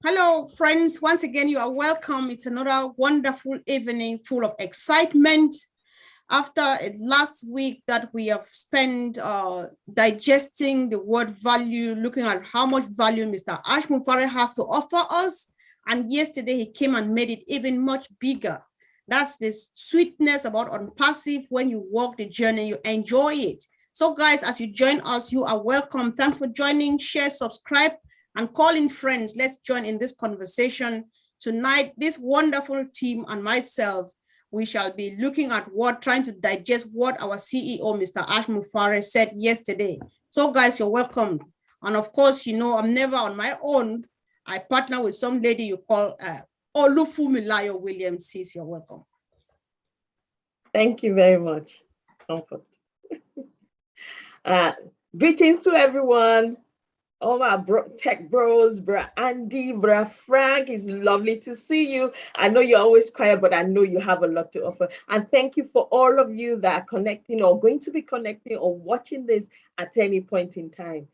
Hello, friends. Once again, you are welcome. It's another wonderful evening full of excitement. After last week that we have spent digesting the word value, looking at how much value Mr. Ash Mufare has to offer us. And yesterday he came and made it even much bigger. That's this sweetness about on passive. When you walk the journey, you enjoy it. So guys, as you join us, you are welcome. Thanks for joining. Share, subscribe, and call in friends. Let's join in this conversation. Tonight, this wonderful team and myself, we shall be looking at trying to digest what our CEO, Mr. Ash Mufare, said yesterday. So guys, you're welcome. And of course, you know, I'm never on my own. I partner with some lady you call Olufumilayo Williams. Sis, you're welcome. Thank you very much. Comfort. Greetings to everyone. All my tech bros, bro Andy, bro Frank, it's lovely to see you. I know you're always quiet, but I know you have a lot to offer. And thank you for all of you that are connecting or going to be connecting or watching this at any point in time.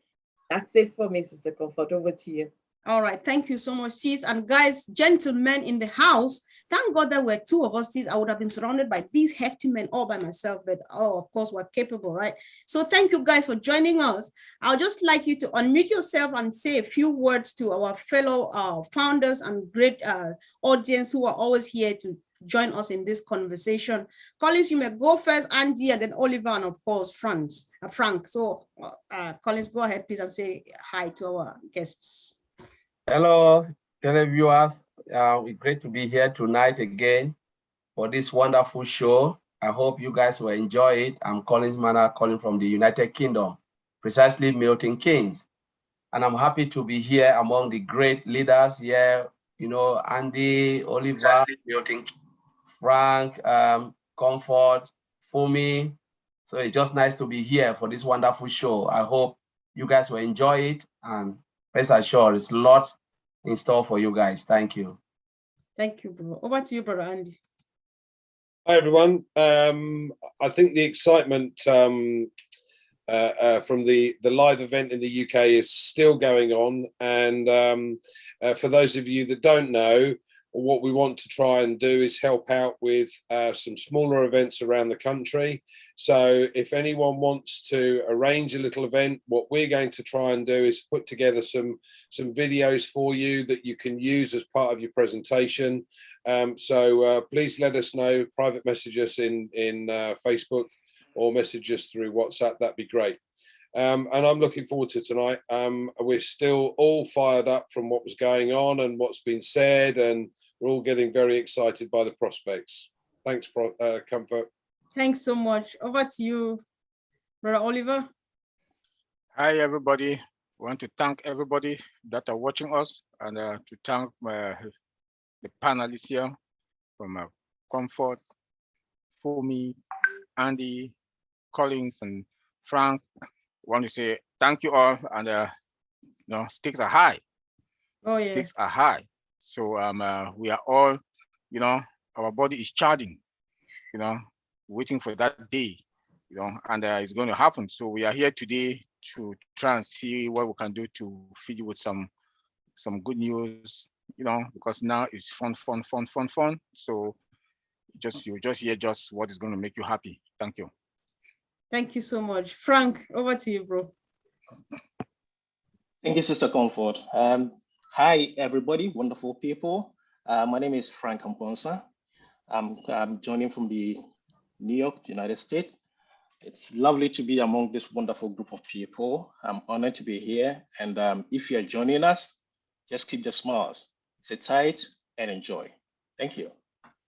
That's it for me, Sister Comfort. Over to you. All right, thank you so much, sis. And guys, gentlemen in the house, thank God there were two of us, sis. I would have been surrounded by these hefty men all by myself, but of course, we're capable, right? So thank you guys for joining us. I'll just like you to unmute yourself and say a few words to our fellow founders and great audience who are always here to join us in this conversation. Collins, you may go first, Andy, and then Oliver, and of course, Frank. So Collins, go ahead, please, and say hi to our guests. Hello, televiewers. It's great to be here tonight again for this wonderful show. I hope you guys will enjoy it. I'm Collins Manor, calling from the United Kingdom, precisely Milton Keynes. And I'm happy to be here among the great leaders here, you know, Andy, Oliver, Milton, Frank, Comfort, Fumi. So it's just nice to be here for this wonderful show. I hope you guys will enjoy it, and rest assured, it's a lot in store for you guys. Thank you. Thank you, bro. Over to you, brother Andy. Hi, everyone. I think the excitement from the live event in the UK is still going on. And for those of you that don't know, what we want to try and do is help out with some smaller events around the country. So if anyone wants to arrange a little event, what we're going to try and do is put together some videos for you that you can use as part of your presentation. So please let us know, private message us in Facebook or message us through WhatsApp. That'd be great. And I'm looking forward to tonight. We're still all fired up from what was going on and what's been said, and we're all getting very excited by the prospects. Thanks, Comfort. Thanks so much. Over to you, Brother Oliver. Hi, everybody. I want to thank everybody that are watching us, and to thank the panelists here from Comfort, Fumi, Andy, Collins, and Frank. I want to say thank you all, and you know, stakes are high. Oh yeah, stakes are high. So we are all, you know, our body is charging, you know, waiting for that day, you know, and it's going to happen. So we are here today to try and see what we can do to feed you with some good news, you know, because now it's fun. So you just hear just what is going to make you happy. Thank you. Thank you so much. Frank, over to you, bro. Thank you, Sister Comfort. Hi, everybody, wonderful people. My name is Frank Amponsa. I'm joining from the New York, United States. It's lovely to be among this wonderful group of people. I'm honored to be here. And if you're joining us, just keep the smiles, sit tight and enjoy. Thank you.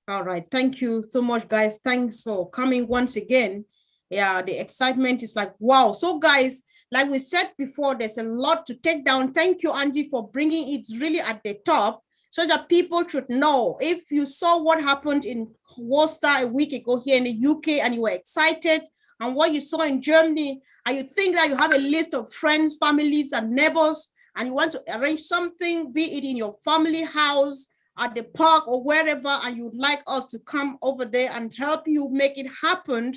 All right. Thank you so much, guys. Thanks for coming once again. Yeah, the excitement is like, wow. So guys, like we said before, there's a lot to take down. Thank you, Angie, for bringing it really at the top so that people should know. If you saw what happened in Worcester a week ago here in the UK and you were excited, and what you saw in Germany, and you think that you have a list of friends, families, and neighbors, and you want to arrange something, be it in your family house, at the park, or wherever, and you'd like us to come over there and help you make it happen,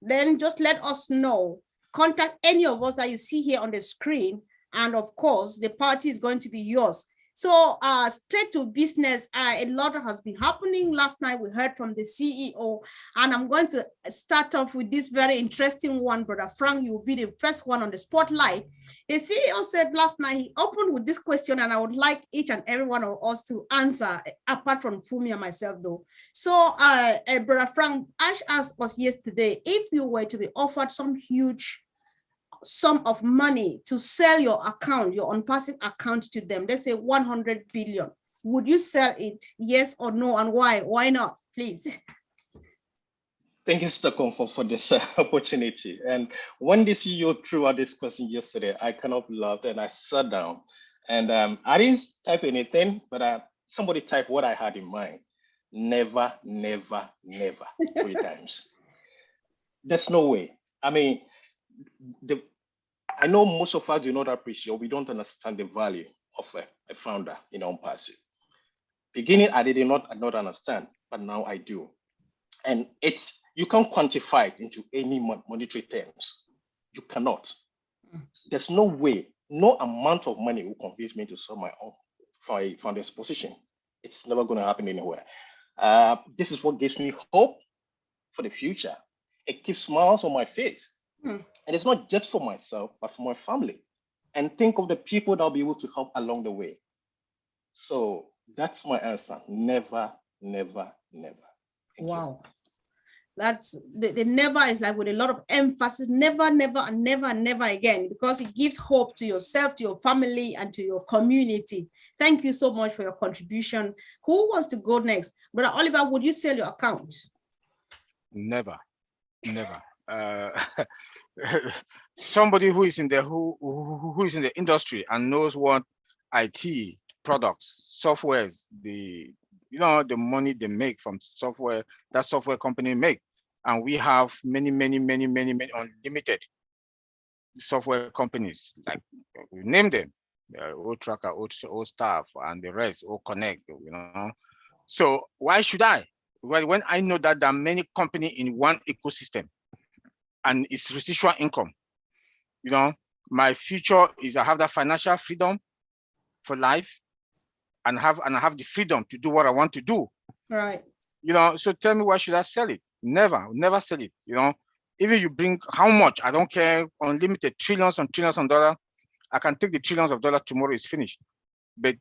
then just let us know. Contact any of us that you see here on the screen, and of course, the party is going to be yours. So straight to business, a lot has been happening. Last night we heard from the CEO, and I'm going to start off with this very interesting one, Brother Frank. You will be the first one on the spotlight. The CEO said last night, he opened with this question, and I would like each and every one of us to answer, apart from Fumi and myself though. So Brother Frank, Ash asked us yesterday, if you were to be offered some huge sum of money to sell your account, your on-passive account to them, let's say 100 billion, would you sell it? Yes or no, and why? Why not, please? Thank you, Mr. Comfort, for this opportunity. And when the CEO threw out this question yesterday, I kind of laughed and I sat down. And I didn't type anything, but somebody typed what I had in mind. Never, never, never, 3 times. There's no way. I mean, I know most of us do not appreciate, we don't understand the value of a founder in on-passive. Beginning, I did not understand, but now I do. And you can't quantify it into any monetary terms. You cannot. There's no way, no amount of money will convince me to sell my own founder's position. It's never going to happen anywhere. This is what gives me hope for the future. It keeps smiles on my face. And it's not just for myself, but for my family. And think of the people that I'll be able to help along the way. So that's my answer. Never, never, never. Wow. That's the never is like with a lot of emphasis, never, never, and never, and never again, because it gives hope to yourself, to your family, and to your community. Thank you so much for your contribution. Who wants to go next? Brother Oliver, would you sell your account? Never, never. Somebody who is in the who is in the industry and knows what IT products, softwares, the money they make from software, that software company make, and we have many unlimited software companies, like we name them, old Tracker, old Staff, and the rest, old Connect, So why should I? Well, when I know that there are many companies in one ecosystem, and it's residual income. My future is I have that financial freedom for life, and I have the freedom to do what I want to do. Right. So tell me, why should I sell it? Never sell it. Even you bring how much, I don't care, unlimited trillions and trillions of dollars. I can take the trillions of dollars tomorrow, it's finished. But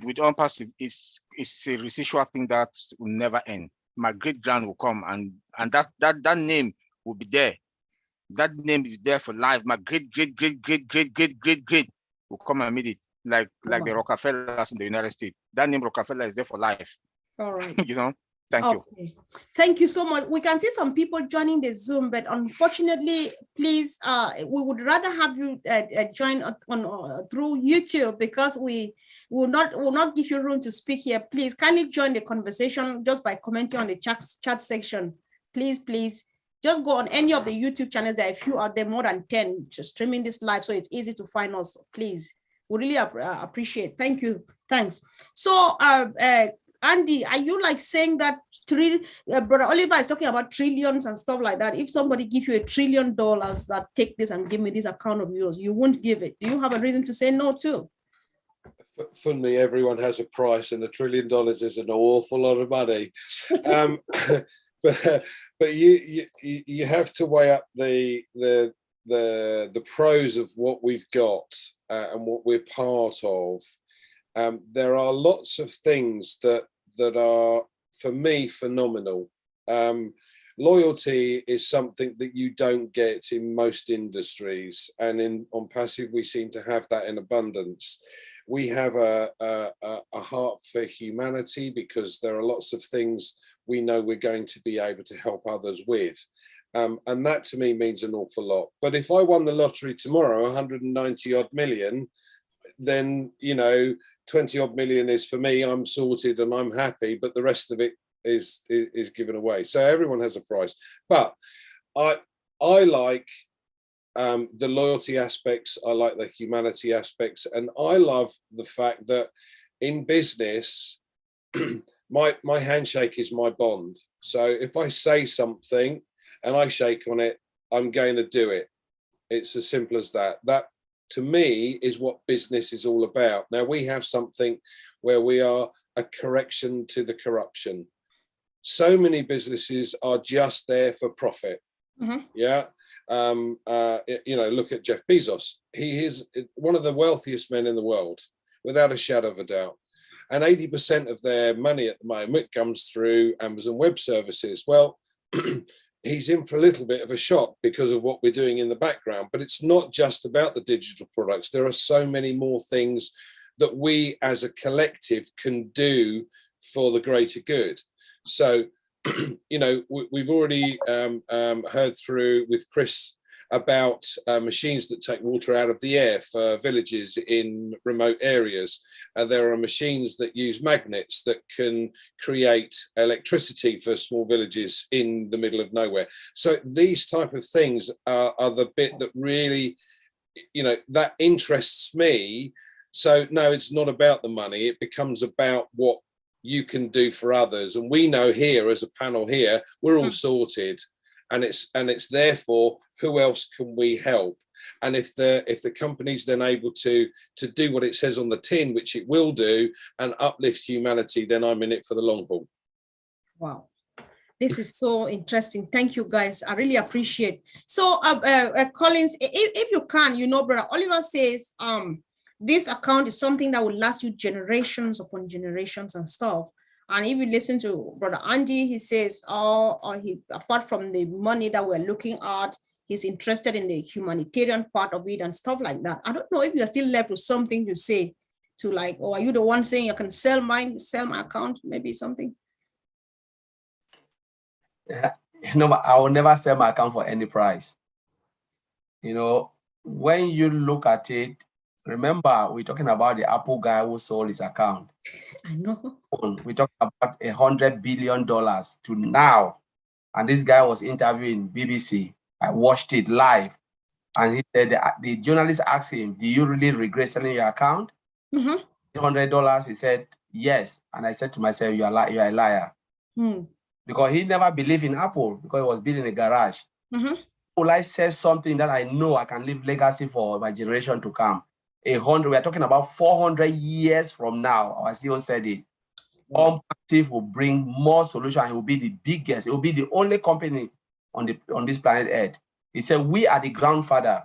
with on-passive, it's a residual thing that will never end. My great grand will come, and that name will be there. That name is there for life. My great will come and meet it, like the Rockefellers in the United States. That name Rockefeller is there for life. All right. Thank you. Thank you so much. We can see some people joining the Zoom, but unfortunately, please, we would rather have you join on through YouTube, because we will not give you room to speak here. Please kindly join the conversation just by commenting on the chat section. Please. Just go on any of the YouTube channels. There are a few out there, more than 10, just streaming this live, so it's easy to find us. Please, we really appreciate. Thank you. Thanks. So, Andy, are you like saying that Brother Oliver is talking about trillions and stuff like that? If somebody gives you $1 trillion that take this and give me this account of yours, you won't give it. Do you have a reason to say no too? For me, everyone has a price, and $1 trillion is an awful lot of money. But you have to weigh up the pros of what we've got and what we're part of. There are lots of things that are, for me, phenomenal. Loyalty is something that you don't get in most industries, and on passive we seem to have that in abundance. We have a heart for humanity, because there are lots of things we know we're going to be able to help others with. And that to me means an awful lot. But if I won the lottery tomorrow, 190 odd million, then, 20 odd million is for me, I'm sorted and I'm happy, but the rest of it is given away. So everyone has a price. But I like the loyalty aspects, I like the humanity aspects, and I love the fact that in business, my handshake is my bond. So if I say something and I shake on it, I'm going to do it. It's as simple as that. to me, is what business is all about. Now, we have something where we are a correction to the corruption. So many businesses are just there for profit. Yeah. You know, look at Jeff Bezos. He is one of the wealthiest men in the world, without a shadow of a doubt. And 80% of their money at the moment comes through Amazon Web Services. Well, he's in for a little bit of a shock because of what we're doing in the background. But it's not just about the digital products. There are so many more things that we as a collective can do for the greater good. So, you know, we've already heard through with Chris about machines that take water out of the air for villages in remote areas. There are machines that use magnets that can create electricity for small villages in the middle of nowhere. So these type of things are the bit that really, you know, that interests me. So no, it's not about the money. It becomes about what you can do for others. And we know here as a panel here, we're all sorted. And it's therefore, who else can we help? And if the company's then able to do what it says on the tin, which it will do, and uplift humanity, then I'm in it for the long haul. Wow. This is so interesting. Thank you, guys. I really appreciate. So, Collins, if you can, you know, Brother Oliver says, this account is something that will last you generations upon generations and stuff. And if you listen to Brother Andy, he says, apart from the money that we're looking at, he's interested in the humanitarian part of it and stuff like that. I don't know if you're still left with something to say to, like, or are you the one saying you can sell mine, sell my account, maybe something? Yeah, no, I will never sell my account for any price. You know, when you look at it, remember, we're talking about the Apple guy who sold his account. I know. We're talking about $100 billion to now. And this guy was interviewing BBC. I watched it live. And he said, the journalist asked him, do you really regret selling your account? $100. He said, yes. And I said to myself, you're a liar. Because he never believed in Apple because he was building a garage. Will I say something that I know I can leave legacy for my generation to come? We are talking about 400 years from now. Our CEO said it. OnPassive will bring more solutions. It will be the biggest. It will be the only company on this planet Earth. He said, we are the grandfather.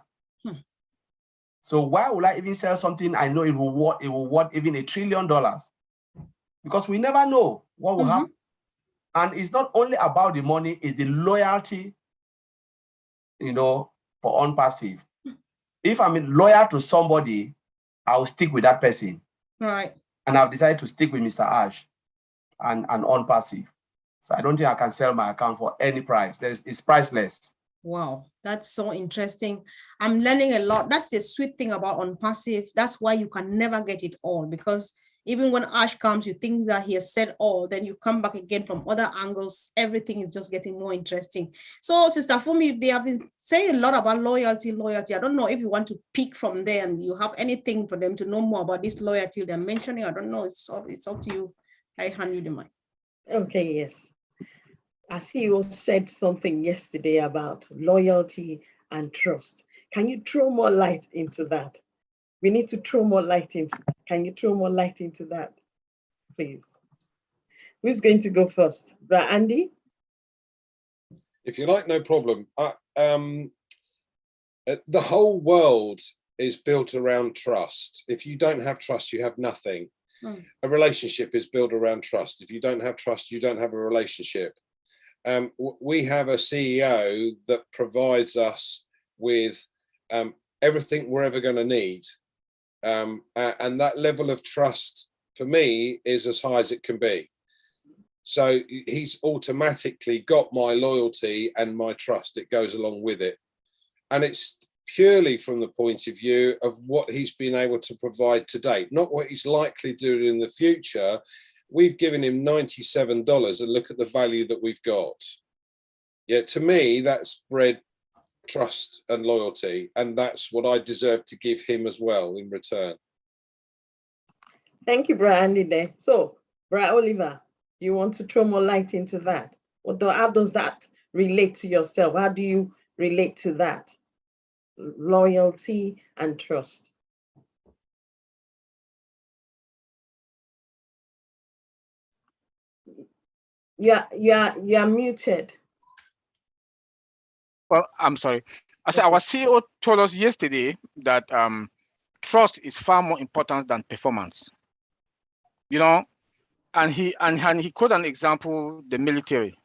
So why would I even sell something I know it will worth even $1 trillion? Because we never know what will happen. And it's not only about the money, it's the loyalty, you know, for OnPassive. If I'm loyal to somebody, I'll stick with that person. Right. And I've decided to stick with Mr. Ash and OnPassive. So I don't think I can sell my account for any price. It's priceless. Wow, that's so interesting. I'm learning a lot. That's the sweet thing about OnPassive. That's why you can never get it all, because even when Ash comes, you think that he has said all, then you come back again from other angles. Everything is just getting more interesting. So, Sister Fumi, they have been saying a lot about loyalty. I don't know if you want to pick from there and you have anything for them to know more about this loyalty they're mentioning. I don't know. It's up to you. I hand you the mic. Okay, yes. As you said something yesterday about loyalty and trust. Can you throw more light into that? We need to throw more light into that. Can you throw more light into that, please? Who's going to go first? Andy? If you like, no problem. The whole world is built around trust. If you don't have trust, you have nothing. A relationship is built around trust. If you don't have trust, you don't have a relationship. We have a CEO that provides us with everything we're ever going to need. And that level of trust for me is as high as it can be. So he's automatically got my loyalty and my trust. It goes along with it. And it's purely from the point of view of what he's been able to provide to date, not what he's likely to do in the future. We've given him $97 and look at the value that we've got. Yeah, to me, that's bred trust and loyalty, and that's what I deserve to give him as well in return. Thank you, Brother Andy there. So, Brother Oliver, do you want to throw more light into that? How does that relate to yourself? How do you relate to that? loyalty, and trust? You're muted. Well, I'm sorry. I said our CEO told us yesterday that trust is far more important than performance. You know, and he quoted an example, the military,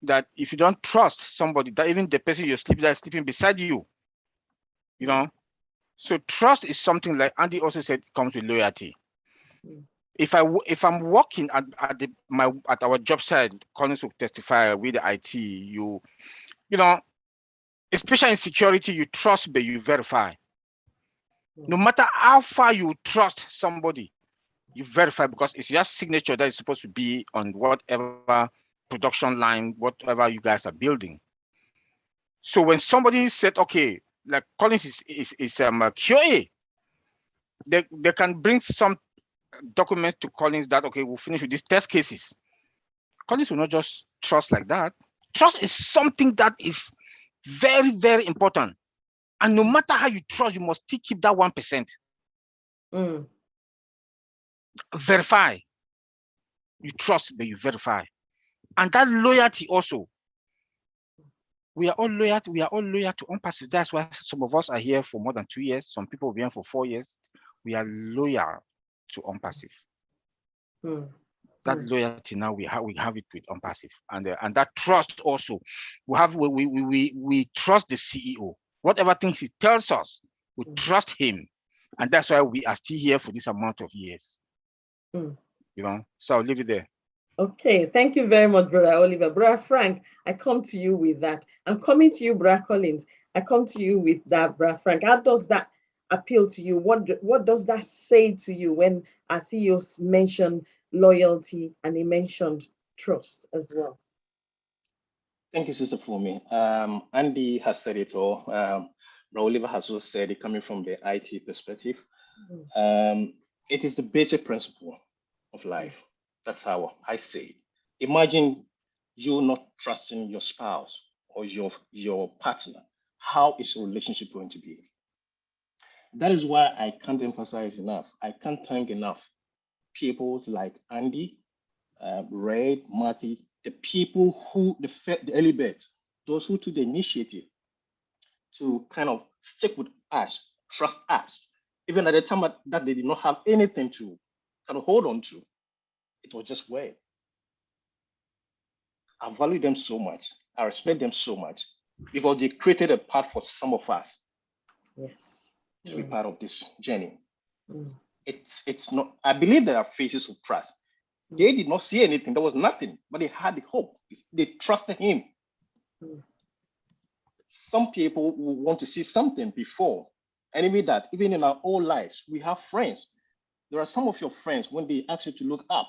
that if you don't trust somebody, that even the person you're sleeping that's sleeping beside you, you know. So trust is something, like Andy also said, comes with loyalty. If I'm working at our job site, Collins will testify with the IT, you know, especially in security, you trust but you verify. No matter how far you trust somebody, you verify, because it's your signature that is supposed to be on whatever production line, whatever you guys are building. So when somebody said, okay, like Collins is QA, they can bring some documents to Collins that, okay, we'll finish with these test cases. Collins will not just trust like that. Trust is something that is very, very important. And no matter how you trust, you must still keep that 1%. Verify. You trust, but you verify. And that loyalty also. We are all loyal to OnPassive. That's why some of us are here for more than 2 years. Some people will be here for 4 years. We are loyal to OnPassive. That loyalty now we have it with OnPassive, and that trust also. We trust the CEO. Whatever things he tells us, we trust him, and that's why we are still here for this amount of years. You know, so I'll leave it there. Okay, thank you very much, Brother Oliver. Brother Frank, I come to you with that. I'm coming to you, Brother Collins. I come to you with that, Brother Frank. How does that appeal to you? What does that say to you when our CEOs mentioned loyalty and he mentioned trust as well? Thank you, Sister Fumi. Andy has said it all. Oliver has also said it, coming from the IT perspective. It is the basic principle of life. That's how I say it. Imagine you not trusting your spouse or your partner. How is your relationship going to be? That is why I can't emphasize enough. I can't thank enough people like Andy, Ray, Marty, the people who, the early birds, those who took the initiative to kind of stick with us, trust us, even at the time that they did not have anything to kind of hold on to. It was just weird. I value them so much. I respect them so much because they created a path for some of us to be part of this journey. It's not, I believe there are phases of trust. They did not see anything. There was nothing, but they had the hope. They trusted him. Some people will want to see something before. And even that, even in our own lives, we have friends. There are some of your friends, when they ask you to look up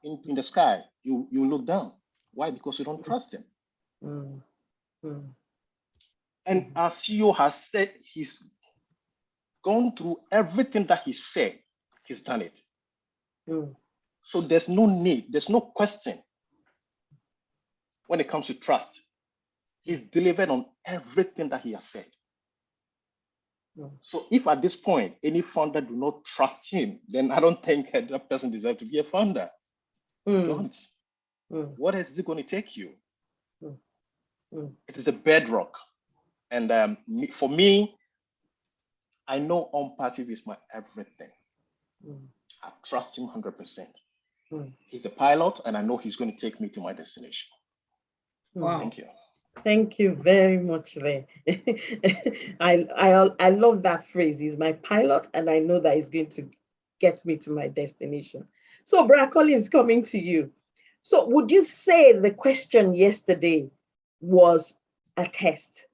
in the sky, you look down. Why? Because you don't trust them. And our CEO has said he's gone through everything that he said. He's done it. So there's no need, there's no question when it comes to trust. He's delivered on everything that he has said. So if at this point any founder do not trust him, then I don't think that person deserves to be a founder. What else is it going to take you? It is a bedrock. And for me, I know OnPassive is my everything. I trust him 100%. He's the pilot, and I know he's going to take me to my destination. Wow. Thank you. Thank you very much, Ray. I love that phrase. He's my pilot, and I know that he's going to get me to my destination. So, Brother Collins, coming to you. So, would you say the question yesterday was a test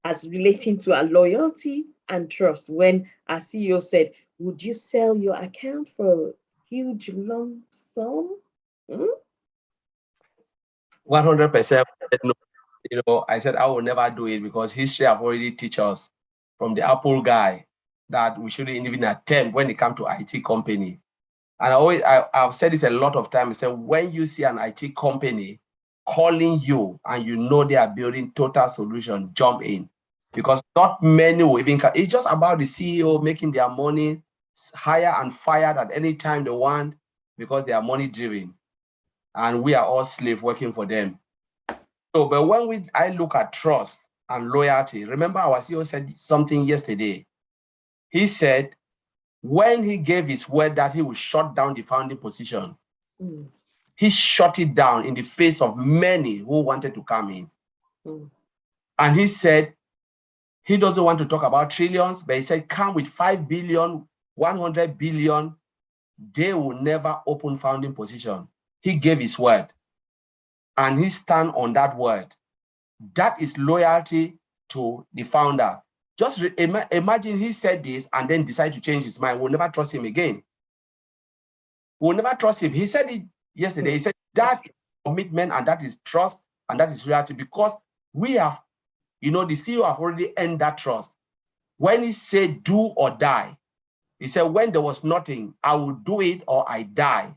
as relating to our loyalty and trust when our CEO said, would you sell your account for a huge lump sum? 100%. No. You know, I said I will never do it because history have already teach us from the Apple guy that we shouldn't even attempt when it comes to IT company. And I've said this a lot of times. I said, when you see an IT company calling you and you know they are building total solution, jump in. because not many will even come. It's just about the CEO making their money, hire and fired at any time they want, because they are money driven, and we are all slaves working for them. So, but when I look at trust and loyalty, remember our CEO said something yesterday. He said, when he gave his word that he would shut down the founding position, he shut it down in the face of many who wanted to come in. And he said, he doesn't want to talk about trillions, but he said, come with 5 billion, 100 billion, they will never open founding position. He gave his word, and he stand on that word. That is loyalty to the founder. Just imagine he said this and then decide to change his mind. We'll never trust him again. We'll never trust him. He said it yesterday. He said that commitment, and that is trust, and that is loyalty, because we have, the CEO have already earned that trust. When he said do or die, he said, when there was nothing, I will do it or I die.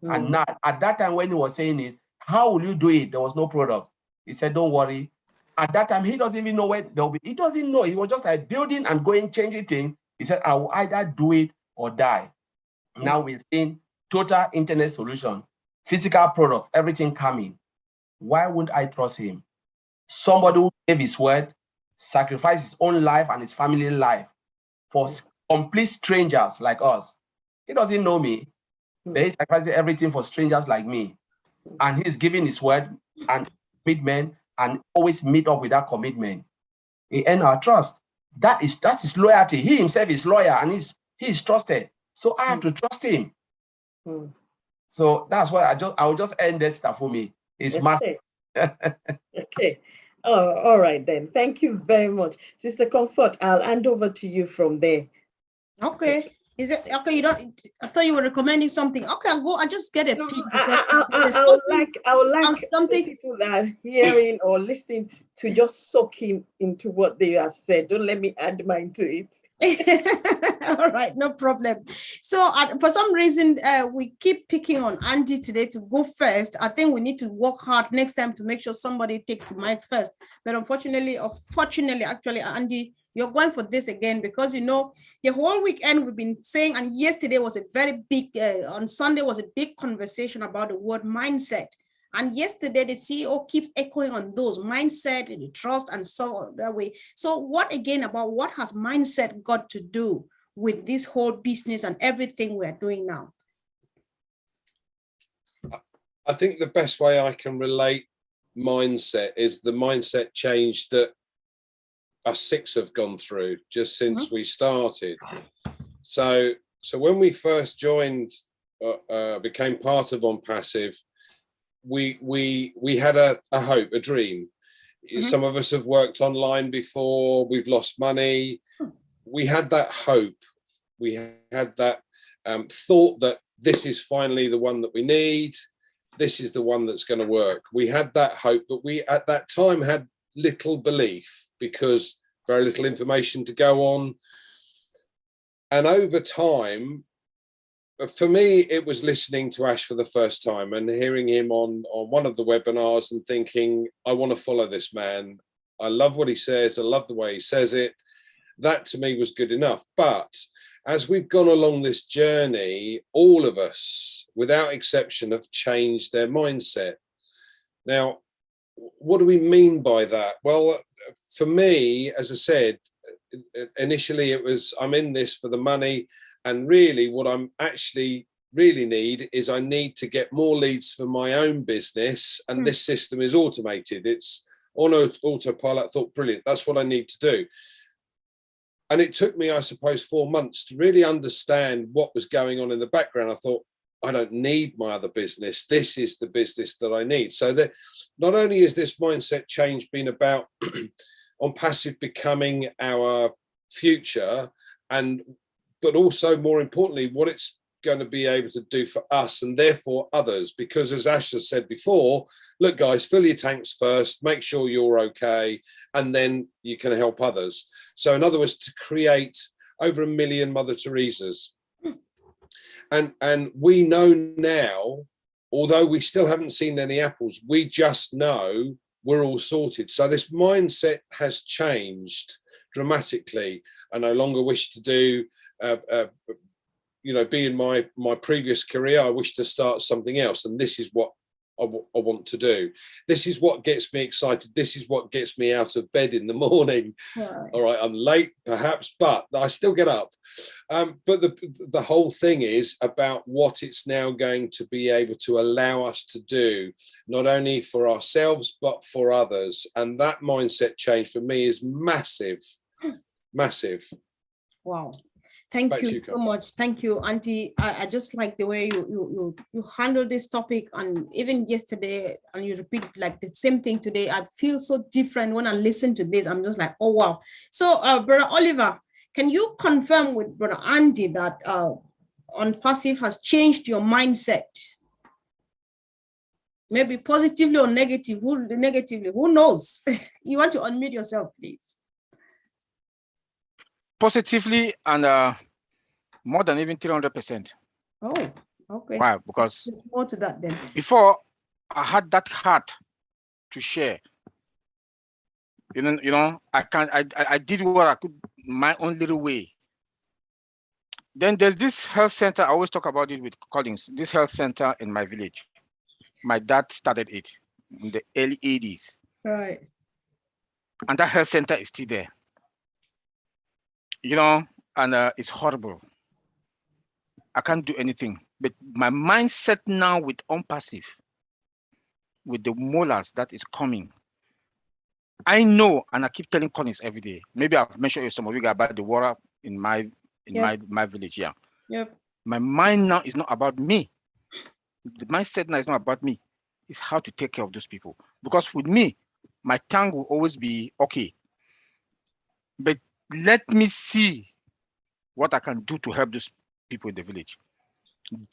And now, at that time when he was saying it, how will you do it? There was no product. He said, don't worry. At that time, he doesn't even know where there'll be. He doesn't know. He was just like building and going, changing things. He said, I will either do it or die. Now we're seeing total internet solution, physical products, everything coming. Why wouldn't I trust him? Somebody who gave his word, sacrificed his own life and his family life for complete strangers like us. He doesn't know me, but he's sacrificing everything for strangers like me. And he's giving his word and commitment, and always meet up with that commitment. He earned our trust. That's his loyalty. He himself is loyal, and he's trusted. So I have to trust him. So that's why I will just end this stuff for me. It's massive. Okay. Oh, all right then. Thank you very much, Sister Comfort. I'll hand over to you from there. Okay. Is it okay? I thought you were recommending something. Okay, I'll just get a peek. I would like something people that are hearing or listening to just soak into what they have said. Don't let me add mine to it. All right, no problem. So for some reason, we keep picking on Andy today to go first. I think we need to work hard next time to make sure somebody takes the mic first. But unfortunately, actually, Andy, you're going for this again, because the whole weekend we've been saying, and yesterday was a very big, on Sunday was a big conversation about the word mindset. And yesterday, the CEO keeps echoing on those mindset and the trust and so that way. So what has mindset got to do with this whole business and everything we're doing now? I think the best way I can relate mindset is the mindset change that us 6 have gone through just since we started. So when we first joined, became part of On Passive, we had a hope, a dream. Some of us have worked online before, we've lost money. We had that hope. We had that thought that this is finally the one that we need. This is the one that's going to work. We had that hope, but we at that time had little belief because very little information to go on. And over time, for me, it was listening to Ash for the first time and hearing him on one of the webinars and thinking, I want to follow this man. I love what he says. I love the way he says it. That to me was good enough. But as we've gone along this journey, all of us, without exception, have changed their mindset. Now, what do we mean by that? Well, for me, as I said, initially it was, I'm in this for the money. And really what I'm actually really need is I need to get more leads for my own business. And this system is automated. It's on autopilot. I thought, brilliant. That's what I need to do. And it took me, I suppose, 4 months to really understand what was going on in the background. I thought, I don't need my other business. This is the business that I need. So that not only is this mindset change been about On Passive becoming our future, but also more importantly, what it's going to be able to do for us and therefore others. Because as Ash has said before, look, guys, fill your tanks first, make sure you're okay, and then you can help others. So in other words, to create over 1 million Mother Teresas. And we know now, although we still haven't seen any apples, we just know we're all sorted. So this mindset has changed dramatically. I no longer wish to do, be in my previous career. I wish to start something else, and this is what I want to do. This is what gets me excited. This is what gets me out of bed in the morning. Right. All right, I'm late perhaps, but I still get up. But the whole thing is about what it's now going to be able to allow us to do, not only for ourselves, but for others. And that mindset change for me is massive, massive. Wow. Thank you so much. Thank you, Auntie. I just like the way you handle this topic, and even yesterday, and you repeat like the same thing today. I feel so different when I listen to this. I'm just like, oh wow. So, Brother Oliver, can you confirm with Brother Andy that on passive has changed your mindset? Maybe positively or negatively. Who knows? You want to unmute yourself, please. Positively and more than even 300%. Oh, okay. Why? Because there's more to that then. Before I had that heart to share. You know, I did what I could my own little way. Then there's this health center. I always talk about it with Collins. This health center in my village. My dad started it in the early 80s. Right. And that health center is still there. You know, and it's horrible. I can't do anything. But my mindset now with unpassive, with the molars that is coming, I know, and I keep telling Collins every day. Maybe I've mentioned some of you guys about the water in my village. Yeah. Yep. My mind now is not about me. The mindset now is not about me. It's how to take care of those people. Because with me, my tongue will always be okay. But let me see what I can do to help those people in the village.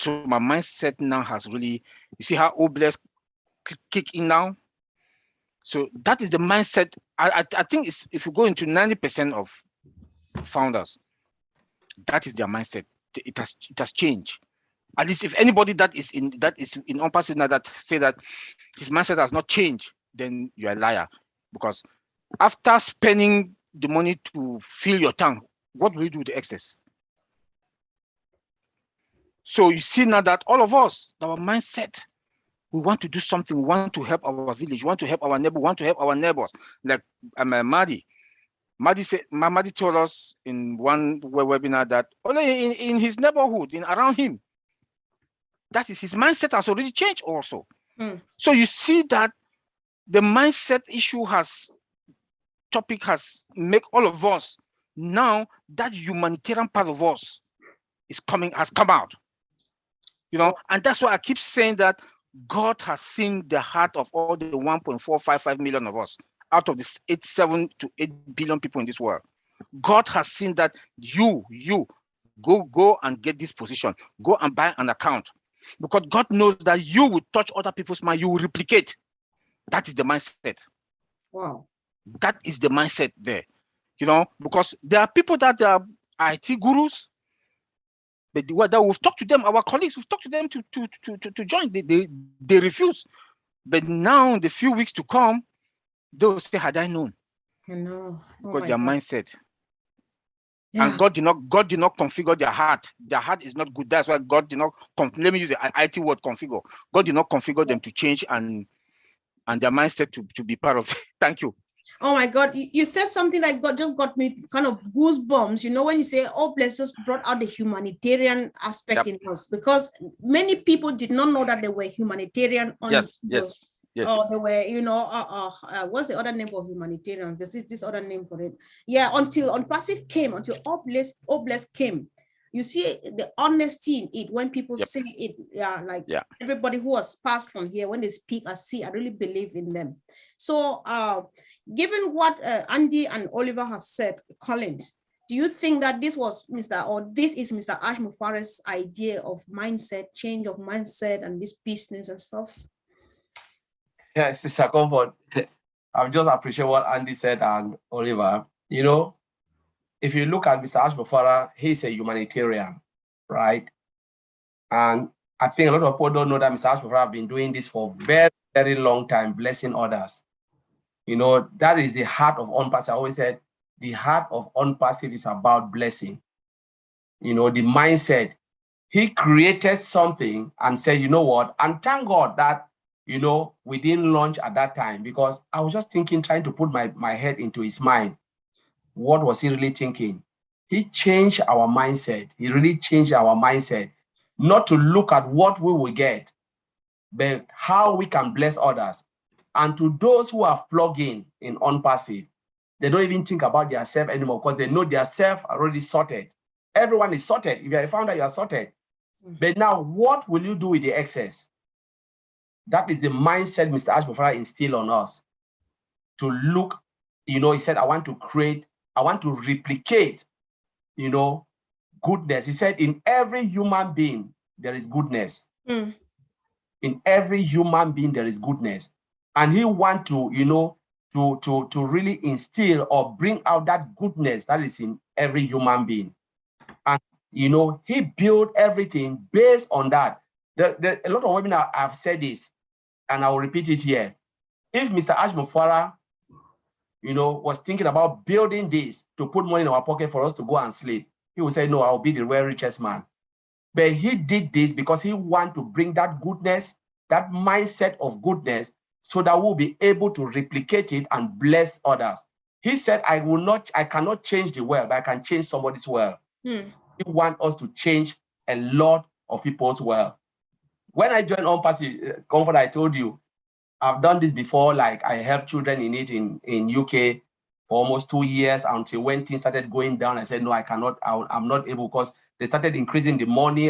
So my mindset now has really, you see how Obless kick in now? So that is the mindset. I think it's, if you go into 90% of founders, that is their mindset. It has changed. At least if anybody that is in unpassive now that say that his mindset has not changed, then you're a liar. Because after spending the money to fill your tank, what will you do with the excess? So you see now that all of us, our mindset, we want to do something. We want to help our village. We want to help our neighbor. We want to help our neighbors. Like Madi said, Madi told us in one webinar that only in his neighborhood, around him, that is his mindset has already changed also. So you see that the mindset issue has make all of us now that humanitarian part of us has come out. You know, and that's why I keep saying that God has seen the heart of all the 1.455 million of us out of this 7 to 8 billion people in this world. God has seen that you go and get this position, go and buy an account, because God knows that you will touch other people's mind, you will replicate. That is the mindset. Wow. That is the mindset there, you know, because there are people that are IT gurus, but that we've talked to them, our colleagues, we've talked to them to join. They refuse. But now, in the few weeks to come, they will say, had I known. I know. Because their mindset. Yeah. And God did not configure their heart. Their heart is not good. That's why God did not, let me use the IT word, configure. God did not configure them to change and their mindset to be part of it. Thank you. Oh my God, you said something like just got me kind of goosebumps. You know, when you say, oh, bless, just brought out the humanitarian aspect in us, because many people did not know that they were humanitarian. Yes. Oh, they were, you know, what's the other name for humanitarians? This other name for it. Yeah, until Unpassive came, until Obless came. You see the honesty in it when people say it, everybody who has passed from here, when they speak, I really believe in them. So given what Andy and Oliver have said, Collins, do you think that this is Mr. Ash Mufareh's idea of mindset, change of mindset and this business and stuff? Yes, Sister Comfort. I just appreciate what Andy said and Oliver. You know, if you look at Mr. Ash Mufareh, he's a humanitarian, right? And I think a lot of people don't know that Mr. Ash Mufareh has been doing this for a very, very long time, blessing others. You know, that is the heart of OnPassive. I always said the heart of OnPassive is about blessing. You know, the mindset. He created something and said, you know what? And thank God that, you know, we didn't launch at that time, because I was just thinking, trying to put my head into his mind. What was he really thinking? He changed our mindset. He really changed our mindset, not to look at what we will get, but how we can bless others. And to those who have plugged in OnPassive, they don't even think about their self anymore, because they know their self already sorted. Everyone is sorted. If you're a founder, you are sorted. But now, what will you do with the excess? That is the mindset Mr. Ashbofara instilled on us, to look, you know, he said, I want to create, I want to replicate, you know, goodness. He said, in every human being, there is goodness. In every human being, there is goodness. And he want to, you know, to really instill or bring out that goodness that is in every human being. And, you know, he built everything based on that. A lot of women have said this, and I'll repeat it here. If Mr. Ashbofara, you know, was thinking about building this to put money in our pocket for us to go and sleep, he would say, no, I'll be the very richest man. But he did this because he wanted to bring that goodness, that mindset of goodness, so that we'll be able to replicate it and bless others. He said, I cannot change the world, but I can change somebody's world. He wants us to change a lot of people's world. When I joined OnPassive, Comfort, I told you, I've done this before. Like, I helped children in it in UK for almost 2 years, until when things started going down, I said, no, I cannot, I'm not able, because they started increasing the money,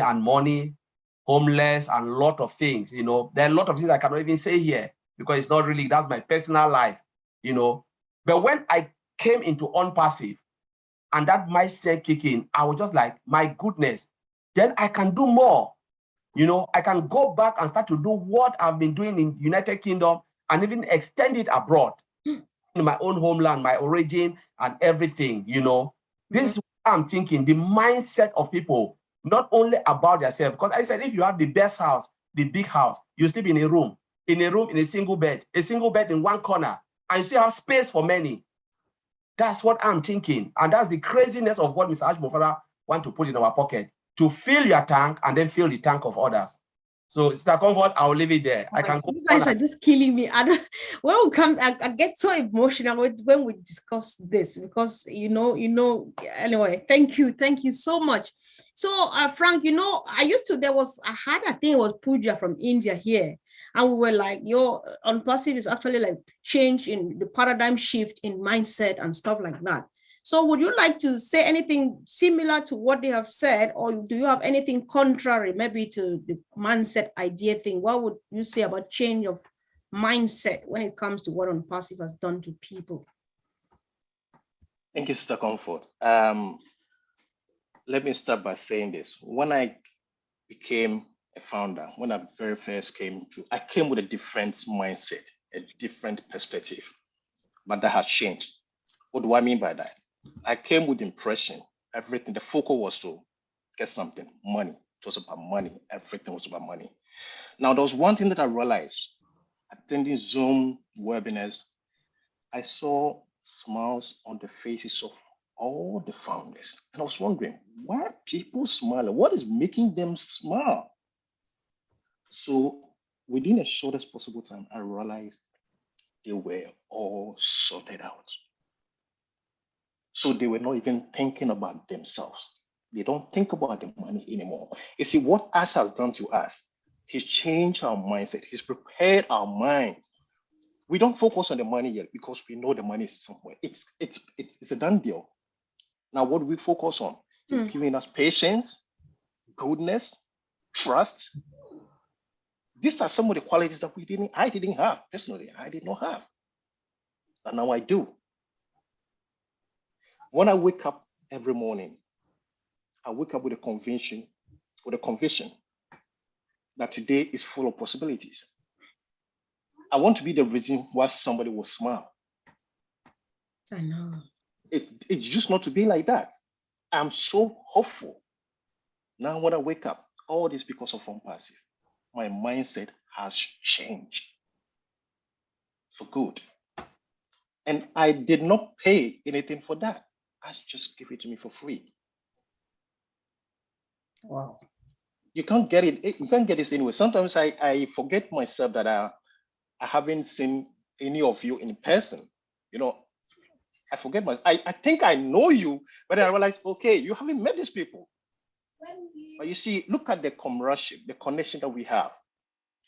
homeless, and a lot of things, you know. There are a lot of things I cannot even say here, because it's not really, that's my personal life, you know. But when I came into OnPassive and that mindset kicked in, I was just like, my goodness, then I can do more. You know, I can go back and start to do what I've been doing in United Kingdom, and even extend it abroad, in my own homeland, my origin, and everything, you know. This is what I'm thinking, the mindset of people, not only about themselves. Because I said, if you have the best house, the big house, you sleep in a room, in a single bed in one corner, and you still have space for many. That's what I'm thinking. And that's the craziness of what Mr. Ashbofara want to put in our pocket, to fill your tank and then fill the tank of others. So, Mr. Comfort, I'll leave it there. I can go. You guys are just killing me. I get so emotional when we discuss this, because anyway, thank you so much. So Frank, you know, I think it was Pooja from India here, and we were like, your OnPassive is actually like change in the paradigm shift in mindset and stuff like that. So would you like to say anything similar to what they have said, or do you have anything contrary, maybe to the mindset idea thing? What would you say about change of mindset when it comes to what OnPassive has done to people? Thank you, Mr. Comfort. Let me start by saying this. When I became a founder, when I very first I came with a different mindset, a different perspective, but that has changed. What do I mean by that? I came with impression. Everything, the focus was to get something, money. It was about money. Everything was about money. Now, there was one thing that I realized attending Zoom webinars. I saw smiles on the faces of all the founders. And I was wondering, why are people smiling? What is making them smile? So within a shortest possible time, I realized they were all sorted out. So they were not even thinking about themselves. They don't think about the money anymore. You see, what Ash has done to us, he's changed our mindset. He's prepared our mind. We don't focus on the money yet because we know the money is somewhere. It's a done deal. Now, what do we focus on? He's giving us patience, goodness, trust. These are some of the qualities that I didn't have. Personally, I did not have. And now I do. When I wake up every morning, I wake up with a conviction that today is full of possibilities. I want to be the reason why somebody will smile. I know. It's just not to be like that. I'm so hopeful. Now when I wake up, all this because of OnPassive. My mindset has changed for good. And I did not pay anything for that. I just give it to me for free. Wow. You can't get it. You can't get this anyway. Sometimes I forget myself that I haven't seen any of you in person. You know, I forget myself. I think I know you, but I realize, okay, you haven't met these people. But you see, look at the comradeship, the connection that we have,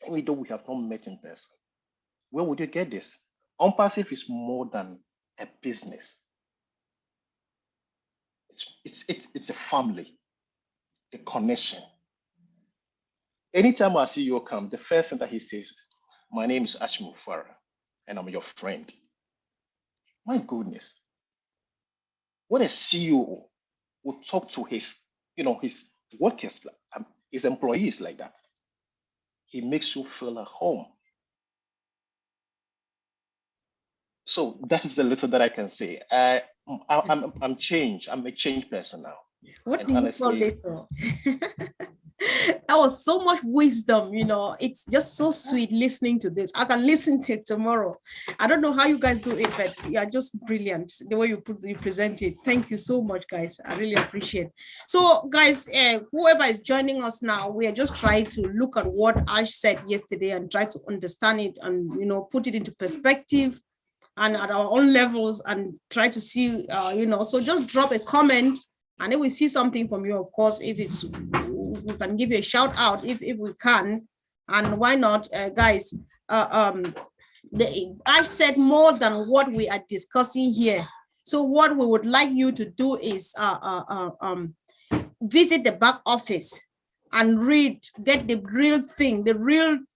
even though we have not met in person. Where would you get this? OnPassive is more than a business. It's a family, a connection. Anytime I see you come, the first thing that he says, my name is Ashmu Farah, and I'm your friend. My goodness. What a CEO would talk to his workers, his employees like that. He makes you feel at home. So that is the little that I can say. I'm changed. I'm a changed person now. What And do you honestly, call little? That was so much wisdom, it's just so sweet listening to this. I can listen to it tomorrow. I don't know how you guys do it, but you're just brilliant the way you present it. Thank you so much, guys. I really appreciate it. So guys, whoever is joining us now, we are just trying to look at what Ash said yesterday and try to understand it and put it into perspective and at our own levels and try to see, so just drop a comment and then we see something from you. Of course, if it's, we can give you a shout out if we can, and why not, guys? I've said more than what we are discussing here. So what we would like you to do is visit the back office and get the real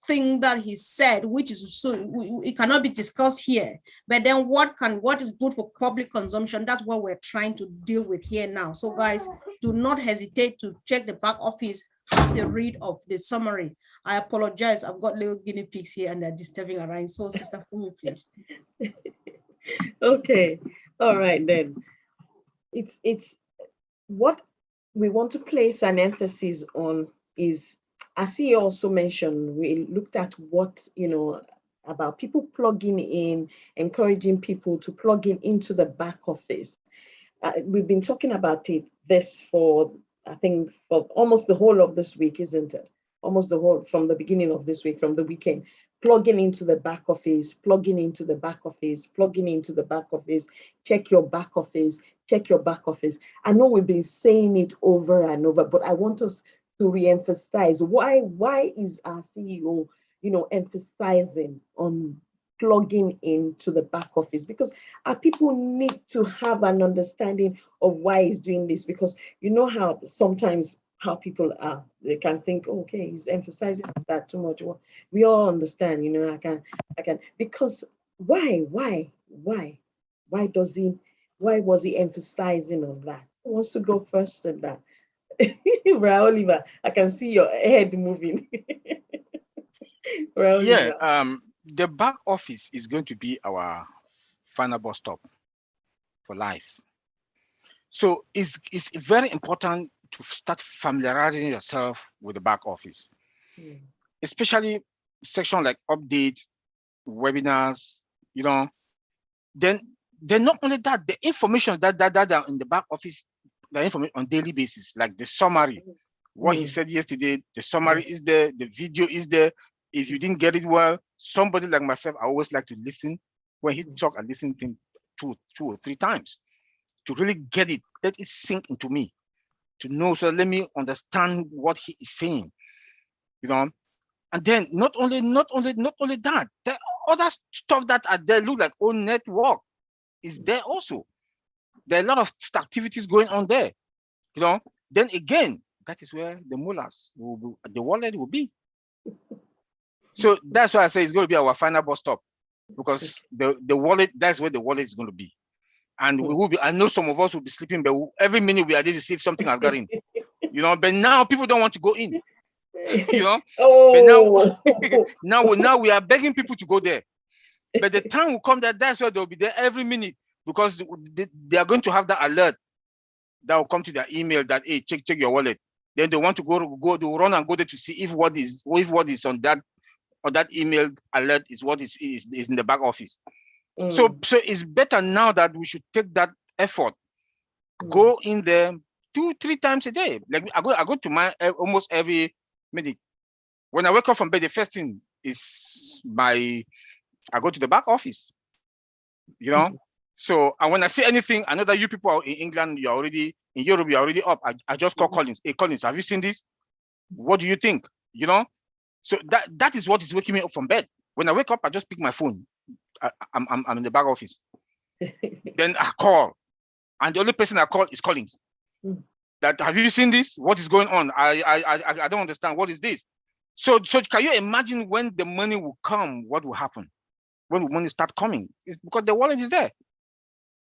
thing that he said, which is so it cannot be discussed here. But then what is good for public consumption? That's what we're trying to deal with here now. So guys, do not hesitate to check the back office, have the read of the summary. I apologize, I've got little guinea pigs here and they're disturbing around. So Sister Fumi, please. Okay, all right then. It's what we want to place an emphasis on is, as he also mentioned, we looked at what, about people plugging in, encouraging people to plug into the back office. We've been talking about this for, I think, for almost the whole of this week, isn't it? Almost the whole, from the beginning of this week, from the weekend, plugging into the back office, plugging into the back office, plugging into the back office, check your back office, check your back office. I know we've been saying it over and over, but I want us to re-emphasize why is our CEO, emphasizing on plugging into the back office, because our people need to have an understanding of why he's doing this, because you know how sometimes how people are, they can think, okay, he's emphasizing that too much. Well, we all understand, I can, because why was he emphasizing on that? Who wants to go first in that? Oliver, I can see your head moving. Yeah, the back office is going to be our final bus stop for life. So it's very important to start familiarizing yourself with the back office, especially section like updates, webinars, Then not only that, the information that are in the back office, the information on daily basis, like the summary, what he said yesterday, the summary is there, the video is there. If you didn't get it well, somebody like myself, I always like to listen. When he talk, I listen to him two or three times to really get it, let it sink into me, to know, so let me understand what he is saying, And then not only that, the other stuff that are there look like own network is there also. There are a lot of activities going on there, Then again, that is where the mullahs the wallet will be. So that's why I say it's going to be our final bus stop, because the wallet, that's where the wallet is going to be. And we will be, I know some of us will be sleeping, but every minute we are there to see if something has got in, but now people don't want to go in, Oh. But now we are begging people to go there. But the time will come that's where they'll be there every minute, because they are going to have that alert that will come to their email that, hey, check your wallet. Then they want to go to run and go there to see if what is on that email alert is what is in the back office. So it's better now that we should take that effort, go in there 2-3 times a day. Like I go to my almost every minute. When I wake up from bed, the first thing is I go to the back office, you know. So, and when I see anything, I know that you people are in England, you're already in Europe, you're already up. I just call Collins. Hey, Collins, have you seen this? What do you think? You know. So that is what is waking me up from bed. When I wake up, I just pick my phone. I'm in the back office. Then I call, and the only person I call is Collins. That, have you seen this? What is going on? I don't understand. What is this? So can you imagine when the money will come? What will happen when the money start coming? It's because the wallet is there.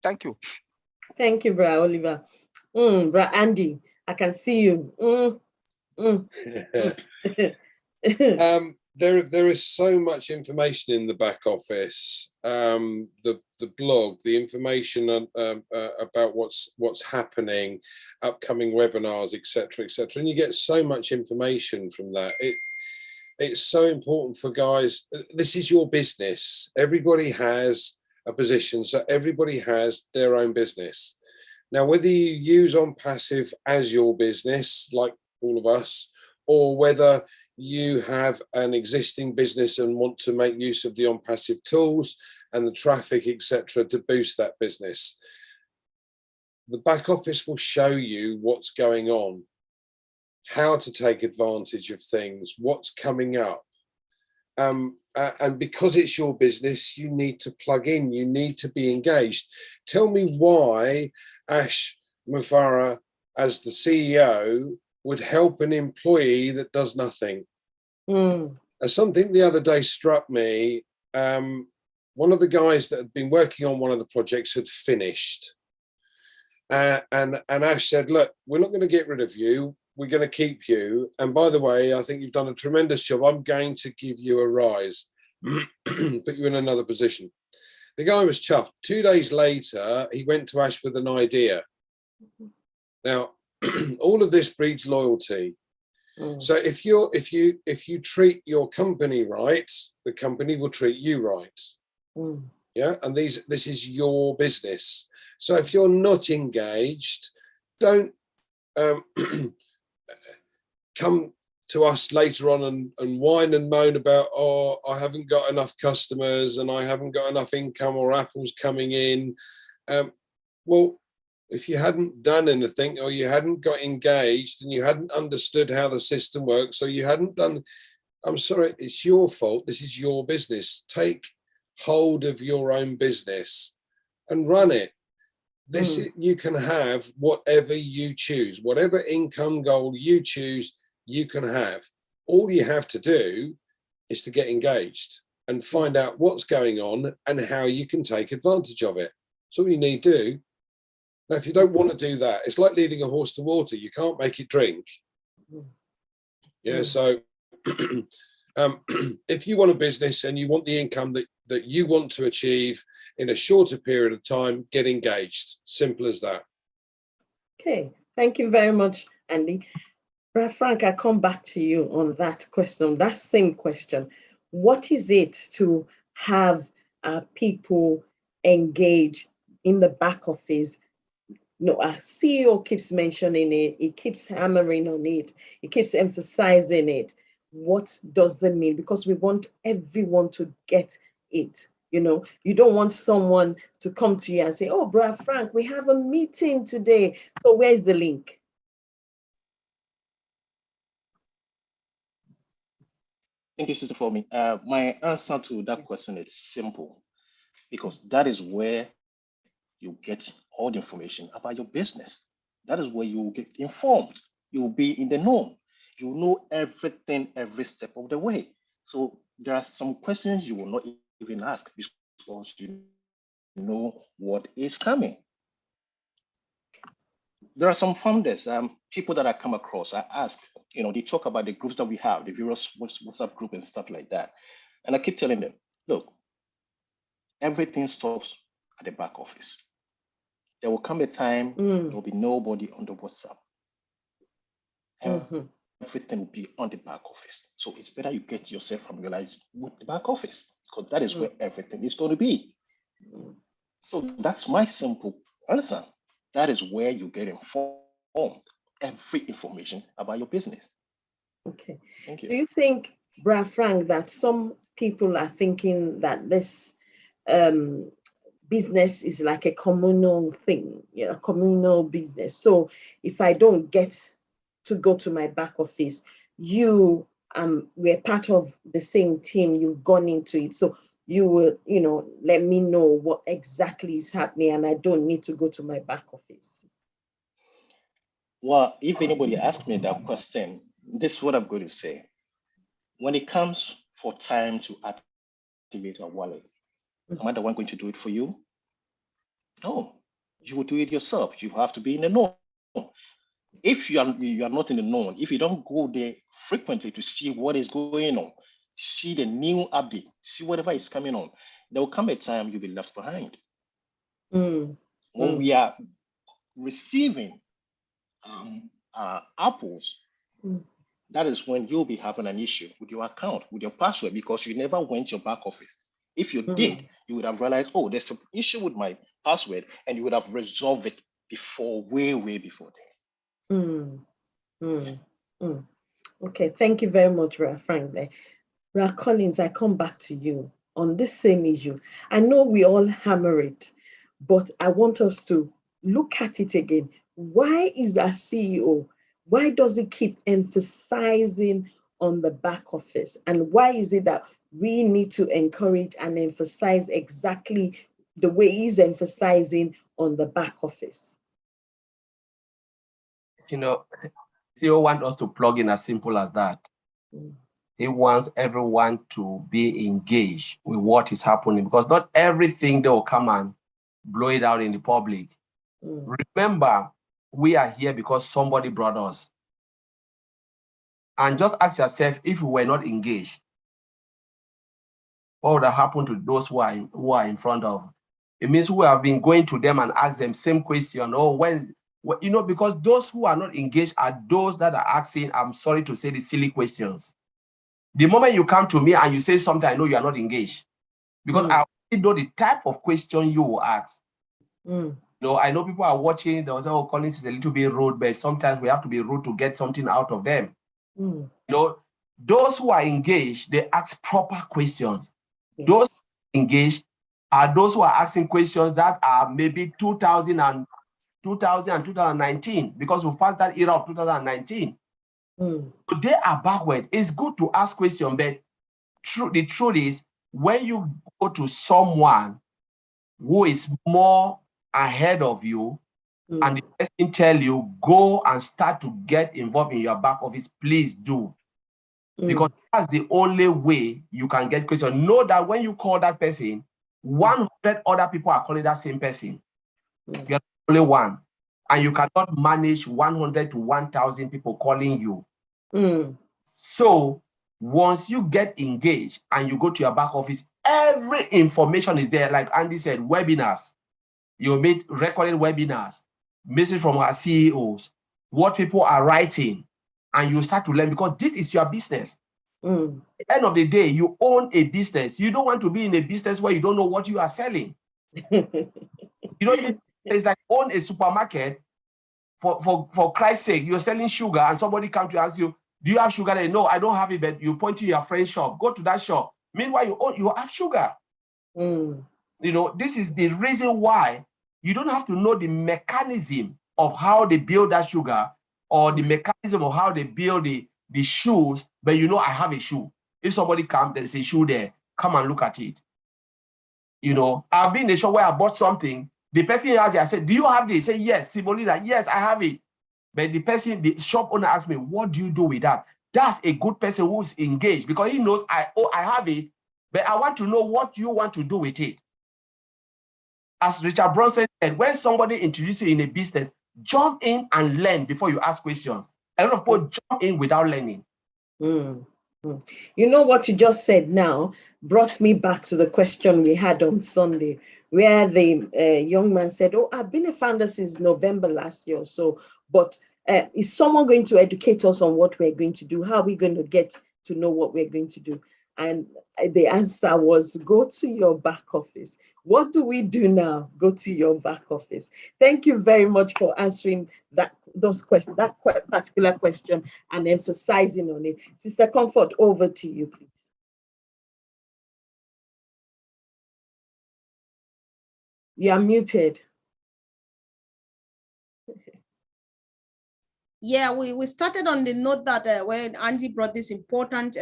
Thank you. Thank you, Bra Oliver. Bra Andy, I can see you. There is so much information in the back office, the blog, the information about what's happening, upcoming webinars, etc., and you get so much information from that. It's so important for guys. This is your business. Everybody has a position, so everybody has their own business. Now, whether you use On Passive as your business, like all of us, or whether you have an existing business and want to make use of the On Passive tools and the traffic, etc., to boost that business, the back office will show you what's going on, how to take advantage of things, what's coming up. And because it's your business, you need to plug in, you need to be engaged. Tell me why Ash Mufara, as the CEO, would help an employee that does nothing. Something the other day struck me. One of the guys that had been working on one of the projects had finished. And Ash said, look, we're not going to get rid of you. We're going to keep you. And by the way, I think you've done a tremendous job. I'm going to give you a rise, put you in another position. The guy was chuffed. 2 days later, he went to Ash with an idea. Now, all of this breeds loyalty. So if you treat your company right, the company will treat you right. Yeah, and this is your business. So if you're not engaged, don't come to us later on and whine and moan about, oh, I haven't got enough customers and I haven't got enough income, or Apple's coming in. Well, if you hadn't done anything, or you hadn't got engaged and you hadn't understood how the system works, or you hadn't done, I'm sorry, it's your fault. This is your business. Take hold of your own business and run it. You can have whatever you choose, whatever income goal you choose, you can have. All you have to do is to get engaged and find out what's going on and how you can take advantage of it. That's all you need to do. Now, if you don't want to do that, it's like leading a horse to water. You can't make it drink. Yeah, so if you want a business and you want the income that you want to achieve in a shorter period of time, get engaged. Simple as that. Okay, thank you very much, Andy. Frank, I come back to you on that question, that same question. What is it to have people engage in the back office? No, our CEO keeps mentioning it. He keeps hammering on it. He keeps emphasizing it. What does that mean? Because we want everyone to get it. You know, you don't want someone to come to you and say, oh, Brother Frank, we have a meeting today. So where's the link? Thank you, Sister Fomi. My answer to that question is simple, because that is where you get all the information about your business. That is where you will get informed. You will be in the know. You will know everything, every step of the way. So there are some questions you will not even ask because you know what is coming. There are some founders, people that I come across, I ask, they talk about the groups that we have, the various WhatsApp group and stuff like that. And I keep telling them, look, everything stops at the back office. There will come a time there will be nobody on the WhatsApp. Everything will be on the back office. So it's better you get yourself familiarized with the back office, because that is where everything is going to be. So that's my simple answer. That is where you get informed. Every information about your business. Okay. Thank Do you. you think, Brad Frank, that some people are thinking that this um, business is like a communal thing, a communal business? So if I don't get to go to my back office, you we're part of the same team, you've gone into it. So you will, let me know what exactly is happening and I don't need to go to my back office. Well, if anybody asks me that question, this is what I'm going to say. When it comes for time to activate a wallet, am I the one going to do it for you? No, you will do it yourself. You have to be in the know. If you are not in the know, if you don't go there frequently to see what is going on, see the new update, see whatever is coming on, there will come a time you'll be left behind. Mm. When we are receiving apples, that is when you'll be having an issue with your account, with your password, because you never went to your back office. If you did, you would have realized, oh, there's an issue with my password, and you would have resolved it before, way before then. Okay, thank you very much, Frank. There. Collins, I come back to you on this same issue. I know we all hammer it, but I want us to look at it again. Why is our CEO, why does he keep emphasizing on the back office? And why is it that we need to encourage and emphasize exactly the way he's emphasizing on the back office? CEO wants us to plug in as simple as that. He wants everyone to be engaged with what is happening, because not everything they will come and blow it out in the public. Remember, we are here because somebody brought us. And just ask yourself, if we were not engaged, what would have happened to those who are in front of? It means we have been going to them and ask them same question. Because those who are not engaged are those that are asking, I'm sorry to say, the silly questions. The moment you come to me and you say something, I know you are not engaged, because I already know the type of question you will ask. I know people are watching. They will say, "Oh, Collins is a little bit rude," but sometimes we have to be rude to get something out of them. Those who are engaged, they ask proper questions. Yes. Those engaged are those who are asking questions that are maybe 2000 and 2019, because we've passed that era of 2019. So they are backward. It's good to ask questions, but the truth is, when you go to someone who is more ahead of you, and the person tell you, go and start to get involved in your back office, please do. Because that's the only way you can get questions. Know that when you call that person, 100 other people are calling that same person. You're the only one. And you cannot manage 100 to 1,000 people calling you. So once you get engaged and you go to your back office, every information is there. Like Andy said, webinars. You meet recorded webinars, message from our CEOs, what people are writing, and you start to learn, because this is your business. At the end of the day, you own a business. You don't want to be in a business where you don't know what you are selling. It's like own a supermarket. For Christ's sake, you're selling sugar and somebody comes to ask you, do you have sugar? They no, I don't have it, but you point to your friend's shop. Go to that shop. Meanwhile, you have sugar. This is the reason why you don't have to know the mechanism of how they build that sugar, or the mechanism of how they build the shoes, but I have a shoe. If somebody comes, there's a shoe there, come and look at it. I've been in a shop where I bought something. The person asked me, I said, do you have this? Say, yes. Simolina, yes, I have it. But the shop owner asked me, what do you do with that? That's a good person who's engaged, because he knows I have it, but I want to know what you want to do with it. As Richard Branson said, when somebody introduces you in a business, jump in and learn before you ask questions. A lot of people jump in without learning. What you just said now brought me back to the question we had on Sunday, where the young man said, oh, I've been a founder since November last year. But is someone going to educate us on what we're going to do? How are we going to get to know what we're going to do? And the answer was, go to your back office. What do we do now? Go to your back office. Thank you very much for answering those questions, that particular question, and emphasizing on it. Sister Comfort, over to you, please. You are muted. Yeah, we started on the note that when Andy brought this important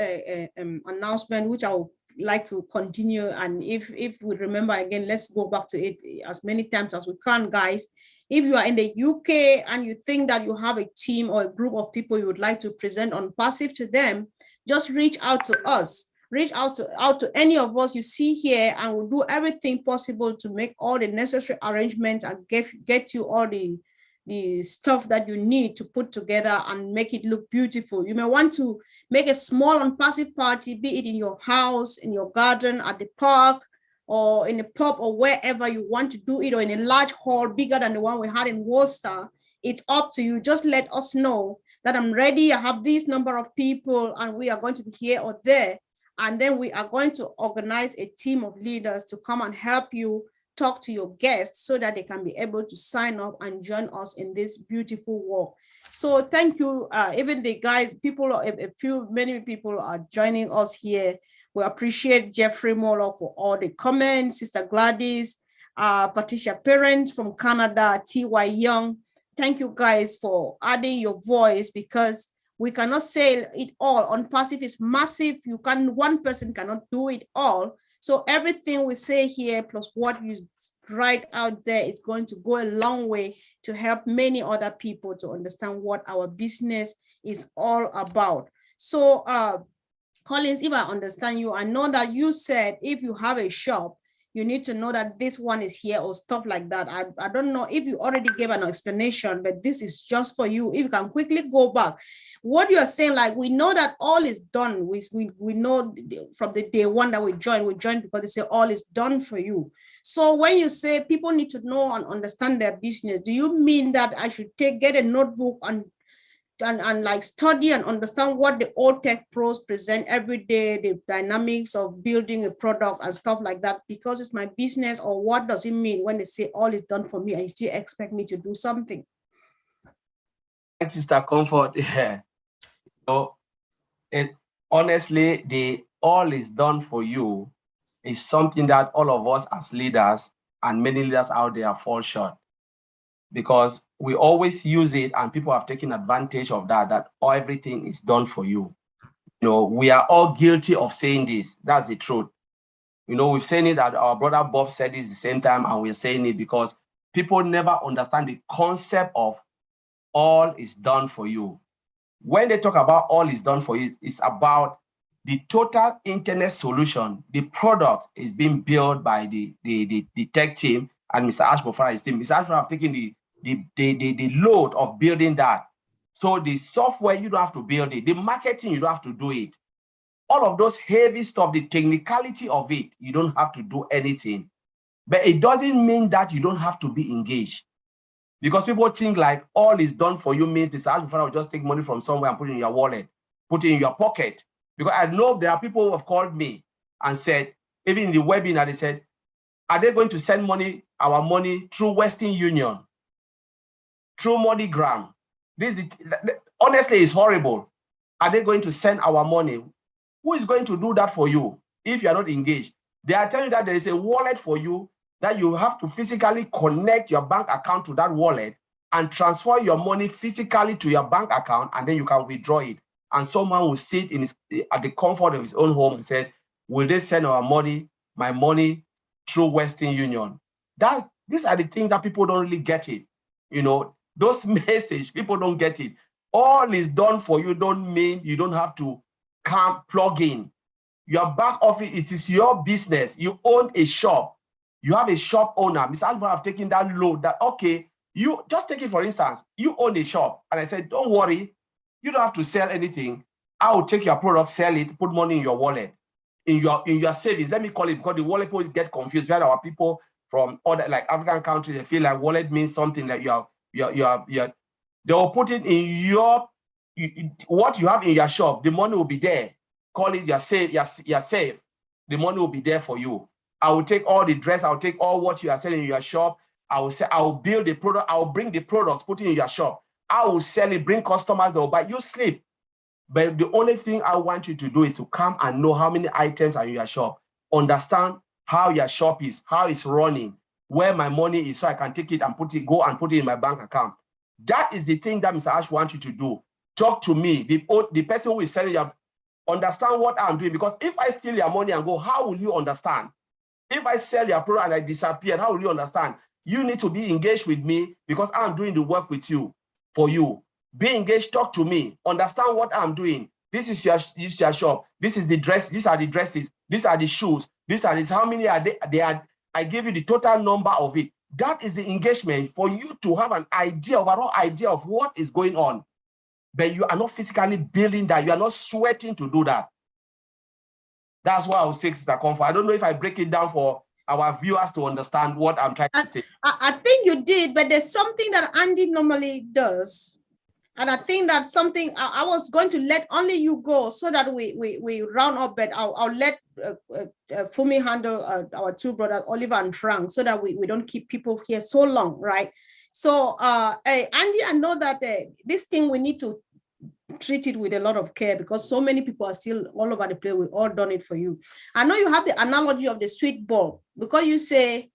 announcement, which I would like to continue. And if we remember again, let's go back to it as many times as we can, guys. If you are in the UK and you think that you have a team or a group of people you would like to present on passive to them, just reach out to us. Reach out to any of us you see here, and we'll do everything possible to make all the necessary arrangements and get you all the stuff that you need to put together and make it look beautiful. You may want to make a small and passive party, be it in your house, in your garden, at the park, or in a pub, or wherever you want to do it, or in a large hall bigger than the one we had in Worcester. It's up to you. Just let us know that I'm ready. I have this number of people and we are going to be here or there. And then we are going to organize a team of leaders to come and help you talk to your guests so that they can be able to sign up and join us in this beautiful work. So thank you. Even the guys, many people are joining us here. We appreciate Jeffrey Molo for all the comments, Sister Gladys, Patricia Parent from Canada, T.Y. Young. Thank you guys for adding your voice, because we cannot say it all. On passive is massive. One person cannot do it all. So everything we say here, plus what you write out there, is going to go a long way to help many other people to understand what our business is all about. So Collins, if I understand you, I know that you said if you have a shop, you need to know that this one is here or stuff like that. I don't know if you already gave an explanation, but this is just for you. If you can quickly go back. What you are saying, like, we know that all is done. We know from the day one that we joined because they say all is done for you. So when you say people need to know and understand their business, do you mean that I should get a notebook and like study and understand what the old tech pros present every day, the dynamics of building a product and stuff like that, because it's my business? Or what does it mean when they say all is done for me and you still expect me to do something? Thank you, Sister Comfort. Yeah. So honestly, the all is done for you is something that all of us as leaders and many leaders out there fall short, because we always use it and people have taken advantage of that everything is done for you. We are all guilty of saying this. That's the truth. We've seen it, that our brother Bob said this the same time, and we're saying it because people never understand the concept of all is done for you. When they talk about all is done for you, it's about the total internet solution. The product is being built by the tech team and Mr. Ashbofara's team. Mr. Ashbofara have taken the load of building that. So the software, you don't have to build it. The marketing, you don't have to do it. All of those heavy stuff, the technicality of it, you don't have to do anything. But it doesn't mean that you don't have to be engaged. Because people think like all is done for you means Mr. Ashbofara will just take money from somewhere and put it in your wallet, put it in your pocket. Because I know there are people who have called me and said, even in the webinar, they said, are they going to send our money through Western Union, through MoneyGram? Honestly, it's horrible. Are they going to send our money? Who is going to do that for you if you are not engaged? They are telling you that there is a wallet for you, that you have to physically connect your bank account to that wallet and transfer your money physically to your bank account, and then you can withdraw it. And someone will sit at the comfort of his own home and say, will they send my money through Western Union? These are the things that people don't really get it. Those messages, people don't get it. All is done for you don't mean you don't have to plug in. Your back office, it is your business. You own a shop. You have a shop owner. Mr. Alpha have taken that load that, okay, you just take it for instance, you own a shop. And I said, don't worry, you don't have to sell anything. I will take your product, sell it, put money in your wallet, in your savings. Let me call it, because the wallet people get confused. We had our people from other like African countries, they feel like wallet means something that they will put it in what you have in your shop. The money will be there. call it you're safe, you're safe. The money will be there for you. I will take all the dress, I'll take all what you are selling in your shop. I will say, I will build the product, I will bring the products, put it in your shop. I will sell it, bring customers, they'll buy, you sleep. But the only thing I want you to do is to come and know how many items are in your shop. Understand how your shop is, how it's running, where my money is, so I can take it and go and put it in my bank account. That is the thing that Mr. Ash wants you to do. Talk to me, the person who is selling your, understand what I'm doing, because if I steal your money and go, how will you understand? If I sell your product and I disappear, how will you understand? You need to be engaged with me because I'm doing the work with you, for you. Be engaged, talk to me, understand what I'm doing. This is your shop. This is the dress. These are the dresses. These are the shoes. These are how many are they are. I give you the total number of it. That is the engagement for you to have an idea, overall idea of what is going on. But you are not physically building that. You are not sweating to do that. That's why I was saying, Sister Comfort. I don't know if I break it down for our viewers to understand what I'm trying to say. I think you did, but there's something that Andy normally does. And I think that's something I was going to let only you go so that we round up, but I'll let Fumi handle our two brothers, Oliver and Frank, so that we don't keep people here so long, right? So Andy, I know that this thing we need to treat it with a lot of care because so many people are still all over the place. We've all done it for you. I know you have the analogy of the sweet bulb because you say,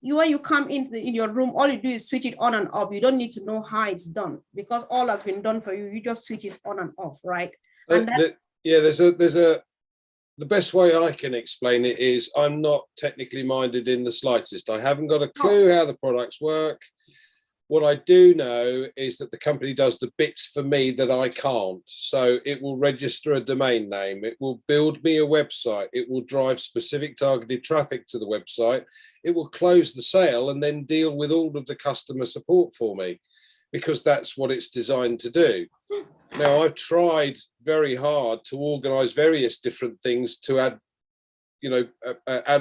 when you come in your room, all you do is switch it on and off. You don't need to know how it's done because all has been done for you. You just switch it on and off, right? And the best way I can explain it is I'm not technically minded in the slightest. I haven't got a clue how the products work. What I do know is that the company does the bits for me that I can't. So it will register a domain name. It will build me a website. It will drive specific targeted traffic to the website. It will close the sale and then deal with all of the customer support for me because that's what it's designed to do. Now, I've tried very hard to organize various different things to add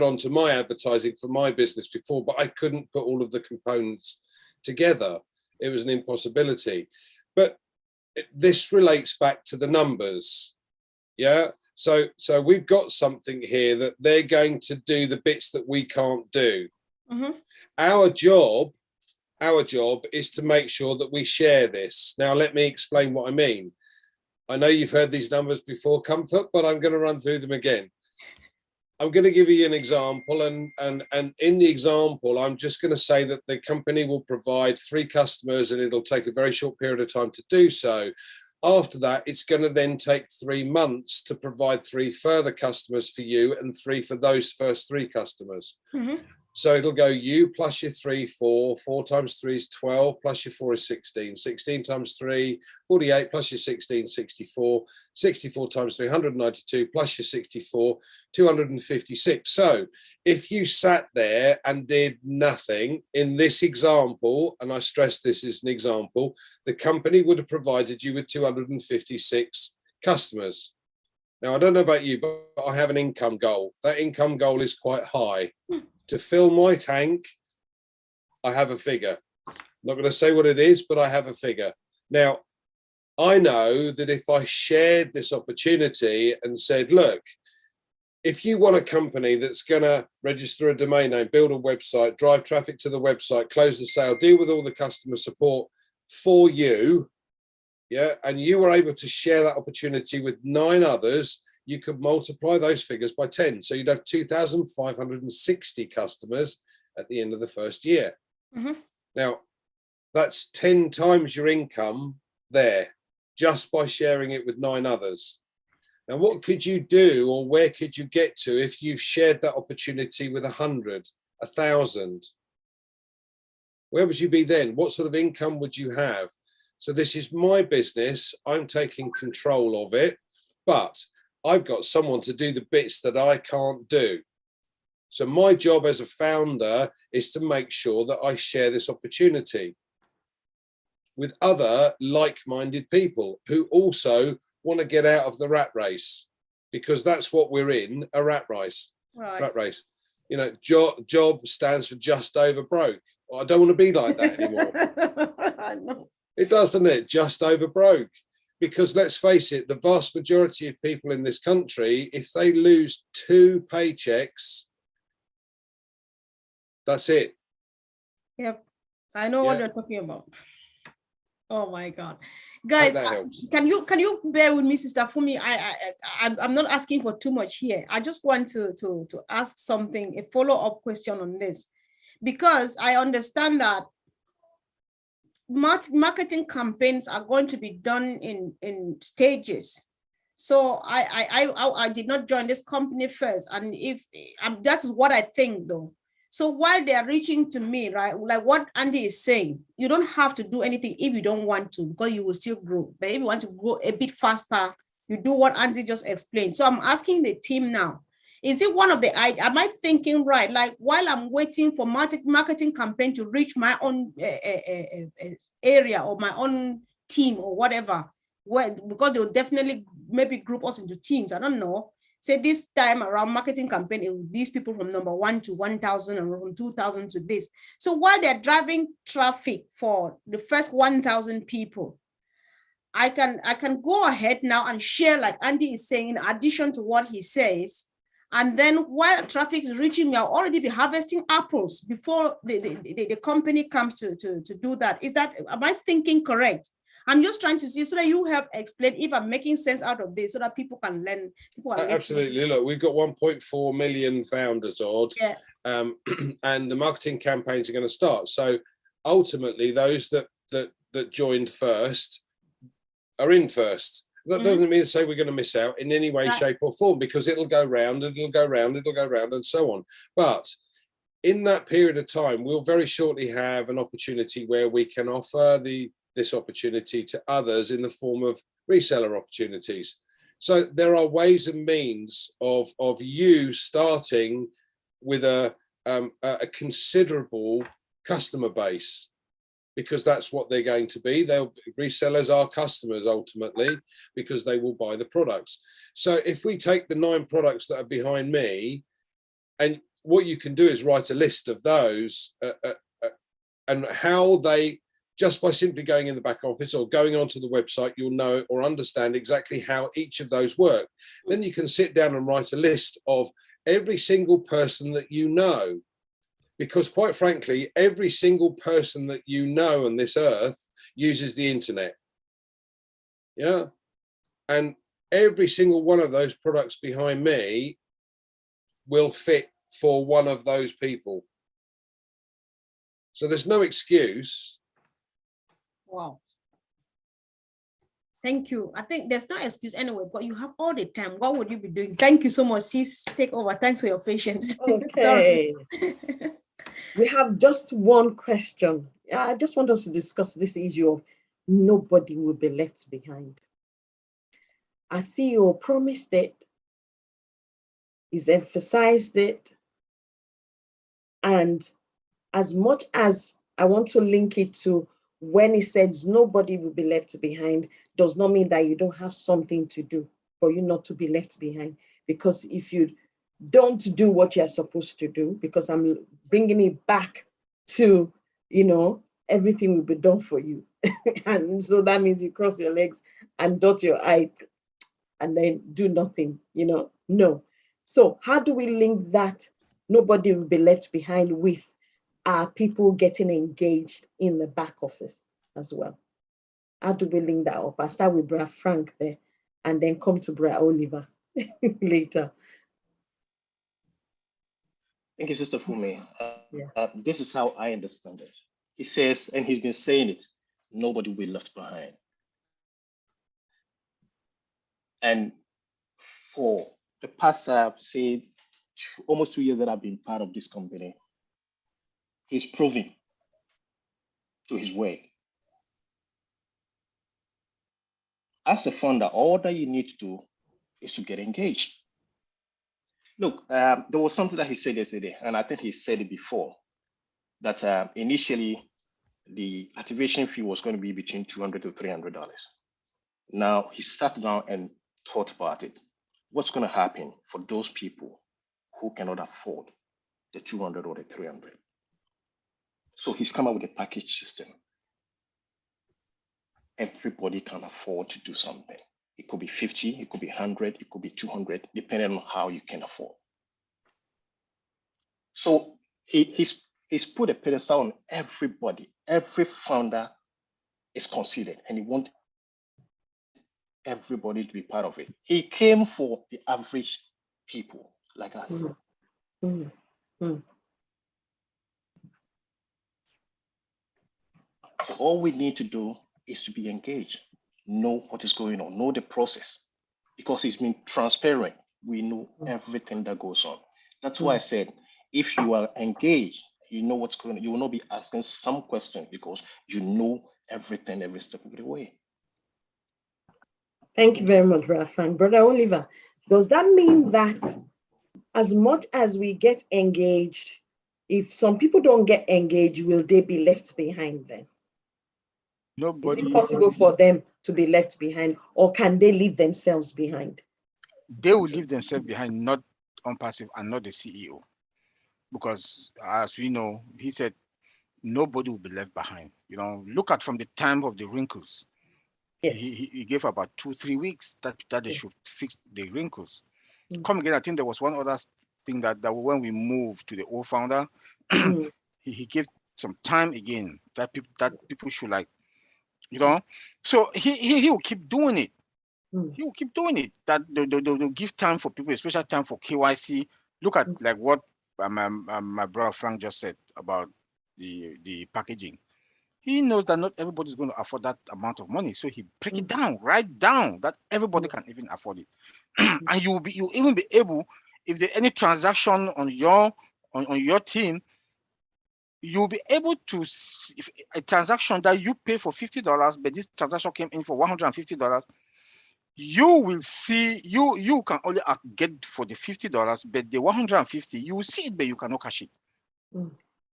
on to my advertising for my business before, but I couldn't put all of the components together. It was an impossibility. But this relates back to the numbers. Yeah. So we've got something here that they're going to do the bits that we can't do. Mm-hmm. Our job is to make sure that we share this. Now, let me explain what I mean. I know you've heard these numbers before, Comfort, but I'm going to run through them again. I'm going to give you an example, and in the example, I'm just going to say that the company will provide 3 customers and it'll take a very short period of time to do so. After that, it's going to then take 3 months to provide 3 further customers for you and 3 for those first 3 customers. Mm-hmm. So it'll go you plus your 3, 4, 4 times 3 is 12, plus your 4 is 16, 16 times 3, 48, plus your 16, 64, 64 times 3, 192, plus your 64, 256. So if you sat there and did nothing in this example, and I stress this is an example, the company would have provided you with 256 customers. Now, I don't know about you, but I have an income goal. That income goal is quite high. To fill my tank, I have a figure. I'm not going to say what it is, but I have a figure. Now, I know that if I shared this opportunity and said, look, if you want a company that's going to register a domain name, build a website, drive traffic to the website, close the sale, deal with all the customer support for you, yeah, and you were able to share that opportunity with 9 others, you could multiply those figures by 10. So you'd have 2,560 customers at the end of the first year. Mm-hmm. Now, that's 10 times your income there, just by sharing it with 9 others. Now, what could you do, or where could you get to if you've shared that opportunity with 100, 1,000? Where would you be then? What sort of income would you have? So this is my business. I'm taking control of it, but I've got someone to do the bits that I can't do. So my job as a founder is to make sure that I share this opportunity with other like-minded people who also want to get out of the rat race, because that's what we're in, a rat race. Right. Rat race. You know, job stands for just over broke. Well, I don't want to be like that anymore. It does, doesn't it? Just over broke. because let's face it, the vast majority of people in this country, if they lose 2 paychecks, that's it. Yep, I know what you're talking about. Oh my God, guys, can you bear with me, Sister Fumi? I'm not asking for too much here. I just want to ask something, a follow-up question on this, because I understand that marketing campaigns are going to be done in stages. So I did not join this company first, and if that's what I think though. So while they are reaching to me, right, like what Andy is saying, you don't have to do anything if you don't want to, because you will still grow. But if you want to grow a bit faster, you do what Andy just explained. So I'm asking the team now, is it one of the, am I thinking right? Like while I'm waiting for marketing campaign to reach my own area or my own team or whatever, because they'll definitely maybe group us into teams. I don't know. Say this time around marketing campaign, these people from number 1 to 1,000 and from 2,000 to this. So while they're driving traffic for the first 1,000 people, I can go ahead now and share, like Andy is saying, in addition to what he says. And then while traffic is reaching me, I'll already be harvesting apples before the company comes to do that. Am I thinking correct? I'm just trying to see so that you help explain if I'm making sense out of this so that people can learn. Absolutely. Look, we've got 1.4 million founders odd, and the marketing campaigns are going to start. So ultimately, those that joined first are in first. That doesn't mean to say we're going to miss out in any way, shape, or form, because it'll go round and it'll go round, it'll go round, and so on. But in that period of time, we'll very shortly have an opportunity where we can offer this opportunity to others in the form of reseller opportunities. So there are ways and means of you starting with a considerable customer base, because that's what they're going to be. Resellers are customers ultimately, because they will buy the products. So if we take the 9 products that are behind me, and what you can do is write a list of those and how they, just by simply going in the back office or going onto the website, you'll know or understand exactly how each of those work. Then you can sit down and write a list of every single person that you know, because quite frankly, every single person that you know on this earth uses the internet. Yeah. And every single one of those products behind me will fit for one of those people. So there's no excuse. Wow. Thank you. I think there's no excuse anyway, but you have all the time. What would you be doing? Thank you so much, sis. Take over. Thanks for your patience. Okay. We have just one question. I just want us to discuss this issue of nobody will be left behind. Our CEO promised it. He's emphasized it. And as much as I want to link it to when he says nobody will be left behind, does not mean that you don't have something to do for you not to be left behind. Because if you don't do what you're supposed to do, because I'm bringing it back to, everything will be done for you. And so that means you cross your legs and dot your I and then do nothing, no. So how do we link that nobody will be left behind with people getting engaged in the back office as well? How do we link that up? I'll start with Bra Frank there and then come to Bra Oliver later. Thank you, Sister Fumi. This is how I understand it. He says, and he's been saying it, nobody will be left behind. And for the past, say, almost 2 years that I've been part of this company, he's proving to his work. As a founder, all that you need to do is to get engaged. Look, there was something that he said yesterday, and I think he said it before, that initially the activation fee was going to be between $200 to $300. Now he sat down and thought about it. What's going to happen for those people who cannot afford the 200 or the 300? So he's come up with a package system. everybody can afford to do something. It could be 50, it could be 100, it could be 200, depending on how you can afford. So he's put a pedestal on everybody. Every founder is considered, and he wants everybody to be part of it. He came for the average people like us. So all we need to do is to be engaged, know what is going on, know the process, because it's been transparent. We know everything that goes on. That's why I said, if you are engaged, you know what's going on. You will not be asking some questions because you know everything every step of the way. Thank you very much, Brother Frank. Brother Oliver, does that mean that as much as we get engaged, if some people don't get engaged, will they be left behind then? Nobody. Is it possible for them to be left behind, or can they leave themselves behind? They will leave themselves behind, not on passive and not the CEO. Because as we know, he said, nobody will be left behind. You know, look at from the time of the wrinkles. Yes. He gave about 2-3 weeks that they should fix the wrinkles. Come again, I think there was one other thing that when we moved to the old founder, he gave some time again that people should, like, you know. So he will keep doing it. He will keep doing it. That they'll give time for people, especially time for KYC. Look at like what my brother Frank just said about the packaging. He knows that not everybody's going to afford that amount of money, so he break it down, write down that everybody can even afford it. And you'll even be able, if there's any transaction on your team, you'll be able to see if a transaction that you pay for $50, but this transaction came in for $150. You will see, you can only get for the $50, but the $150, you will see it, but you cannot cash it.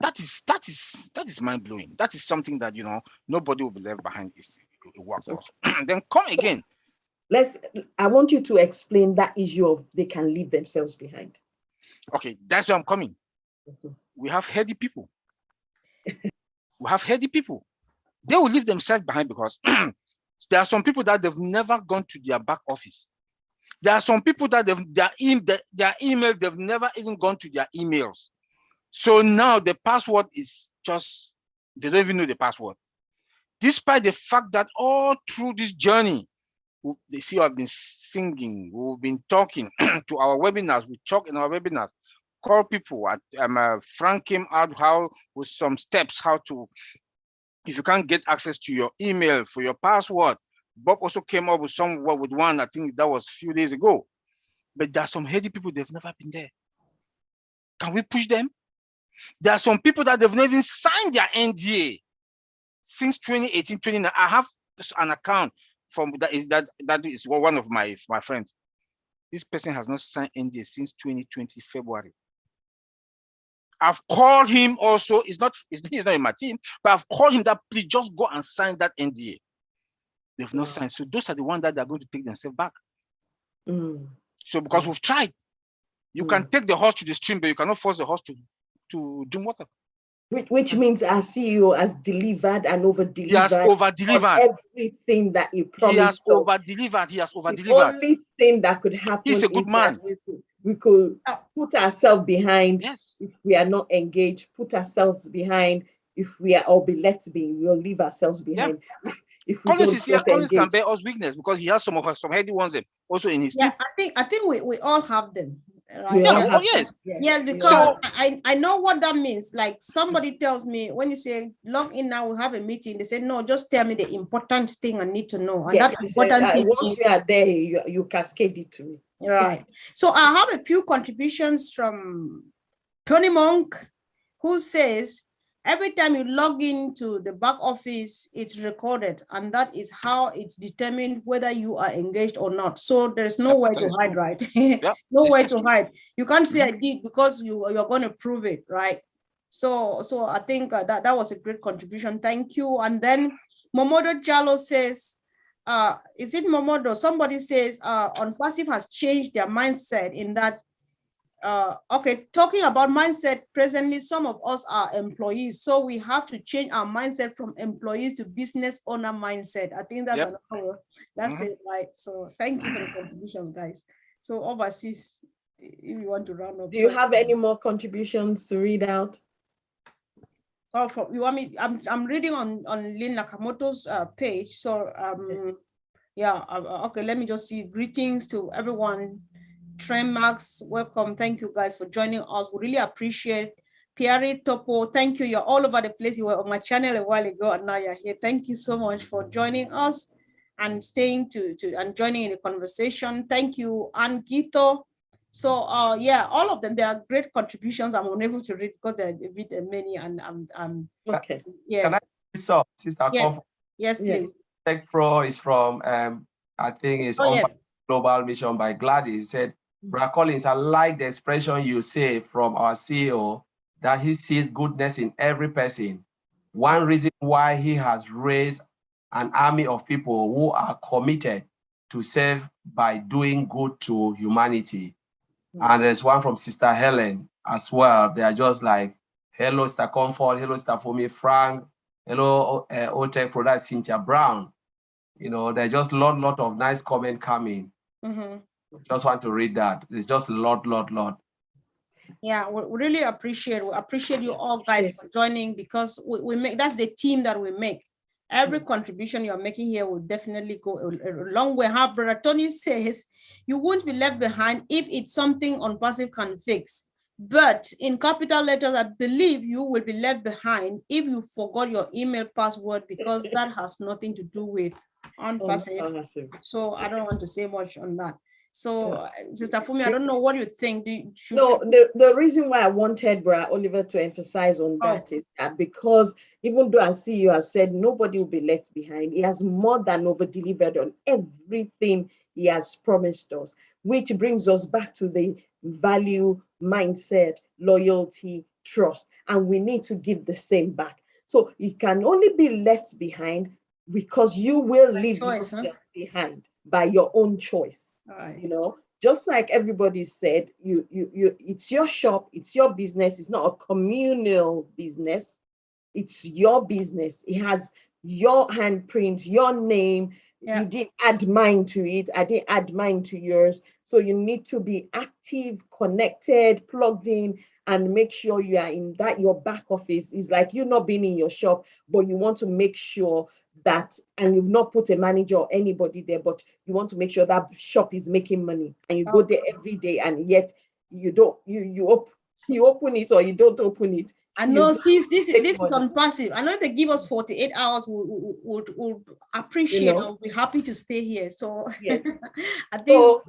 That is mind-blowing. That is something that, you know, nobody will be left behind. It works also. Then come again. I want you to explain that issue of they can leave themselves behind. Okay, that's where I'm coming. We have heady people. We have heady people. They will leave themselves behind because there are some people that they've never gone to their back office. There are some people that their email, they've never even gone to their emails. So now the password is just, they don't even know the password. Despite the fact that all through this journey, they see I've been singing, we've been talking to our webinars, we talk in our webinars, call people. Frank came out with some steps how to, if you can't get access to your email for your password. Bob also came up with one, I think that was a few days ago. But there are some heady people, they've never been there. Can we push them? There are some people that they've never even signed their NDA since 2018, 2019. I have an account from that is one of my friends. This person has not signed NDA since 2020 February. I've called him also. He's not in my team, but I've called him that please just go and sign that NDA. They've not signed. So those are the ones that they're going to take themselves back. So because we've tried, you can take the horse to the stream, but you cannot force the horse to drink water. Which means our CEO has delivered and over-delivered. He has over-delivered. Everything that he promised. He has over-delivered. He has over-delivered. The only thing that could happen He's a good man. We could put ourselves behind if we are not engaged, put ourselves behind if we are all be left being, we'll leave ourselves behind. Yeah. If we Collins can bear engage. us weakness because he has some heady ones also in his team. I think we all have them. Right? Yes. Yes, because I know what that means. Like somebody tells me when you say log in now, we have a meeting. They say no, just tell me the important thing I need to know. And that important thing once you are there, you cascade it to me. Right. So I have a few contributions from Tony Monk, who says every time you log into the back office, it's recorded, and that is how it's determined whether you are engaged or not. So there's nowhere to hide, right? Nowhere to hide. You can't say I did because you're going to prove it, right? So I think that was a great contribution. Thank you. And then Momodo Jalo says, is it Momodo? Somebody says on passive has changed their mindset in that Okay, talking about mindset, presently some of us are employees, so we have to change our mindset from employees to business owner mindset. I think that's another, that's it, right? So thank you for the contributions, guys. So overseas, if you want to round up. Do you have any more contributions to read out? Oh, you want me? I'm reading on Lynn Nakamoto's page. So yeah, okay, let me just see. Greetings to everyone. Trem Max, welcome. Thank you guys for joining us. We really appreciate. Pierre Topo, thank you. You're all over the place. You were on my channel a while ago and now you're here. Thank you so much for joining us and staying and joining in the conversation. Thank you, Angito. So yeah, all of them, they are great contributions. I'm unable to read because there are a bit many, and I'm okay. Yes. Can I say Sister Yes, Comfort? yes, please. Tech Pro is from I think it's Global Mission by Gladys. He said, Brother Collins, I like the expression you say from our CEO that he sees goodness in every person. One reason why he has raised an army of people who are committed to serve by doing good to humanity. And there's one from Sister Helen as well. They are just like, hello, Sister Comfort, hello, Sister Fumi Frank, hello, Otech product Cynthia Brown. You know, there's just a lot of nice comment coming. Just want to read that. It's just a lot. Yeah, we really appreciate you all guys for joining, because we make, that's the team that we make. Every contribution you're making here will definitely go a long way. How Brother Tony says, you won't be left behind if it's something OnPassive can fix. But in capital letters, I believe you will be left behind if you forgot your email password, because that has nothing to do with OnPassive. So I don't want to say much on that. So, Sister Fumi, I don't know what you think. The reason why I wanted Brother Oliver to emphasize on that is that because even though I see you have said nobody will be left behind, he has more than over-delivered on everything he has promised us, which brings us back to the value, mindset, loyalty, trust, and we need to give the same back. So you can only be left behind because you will leave yourself behind by your own choice. You know, just like everybody said, it's your shop, it's your business. It's not a communal business. It's your business. It has your handprint, your name. You didn't add mine to it. I didn't add mine to yours. So you need to be active, connected, plugged in, and make sure you are in that. Your back office is like you not being in your shop, but you want to make sure that, and you've not put a manager or anybody there, but you want to make sure that shop is making money, and you go there every day, and yet you don't, you open it or you don't open it. I know, sis, this is OnPassive. I know they give us 48 hours, we'll appreciate, you know, and we'll be happy to stay here. So I think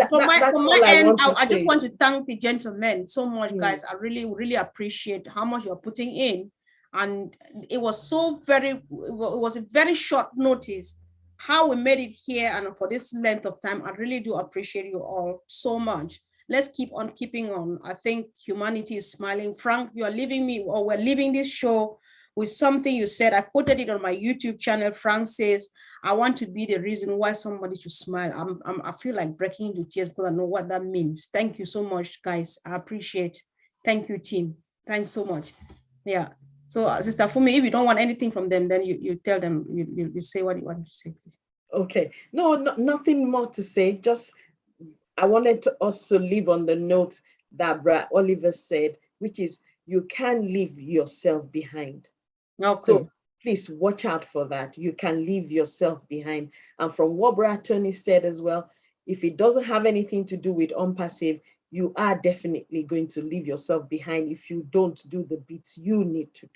from my end, I just want to thank the gentlemen so much, guys. I really appreciate how much you're putting in. And it was it was a very short notice how we made it here, and for this length of time. I really do appreciate you all so much. Let's keep on keeping on. I think humanity is smiling. Frank, you are leaving me, or we're leaving this show with something you said. I quoted it on my YouTube channel. Frank says, I want to be the reason why somebody should smile. I feel like breaking into tears because I know what that means. Thank you so much, guys. I appreciate. Thank you, team. Thanks so much. Yeah. So, Sister Fumi, if you don't want anything from them, then you tell them, you say what you want to say, please. Okay. No, nothing more to say. Just, I wanted to also leave on the note that Brad Oliver said, which is you can leave yourself behind. Okay. So please watch out for that. You can leave yourself behind. And from what Brad Tony said as well, if it doesn't have anything to do with OnPassive, you are definitely going to leave yourself behind if you don't do the bits you need to do.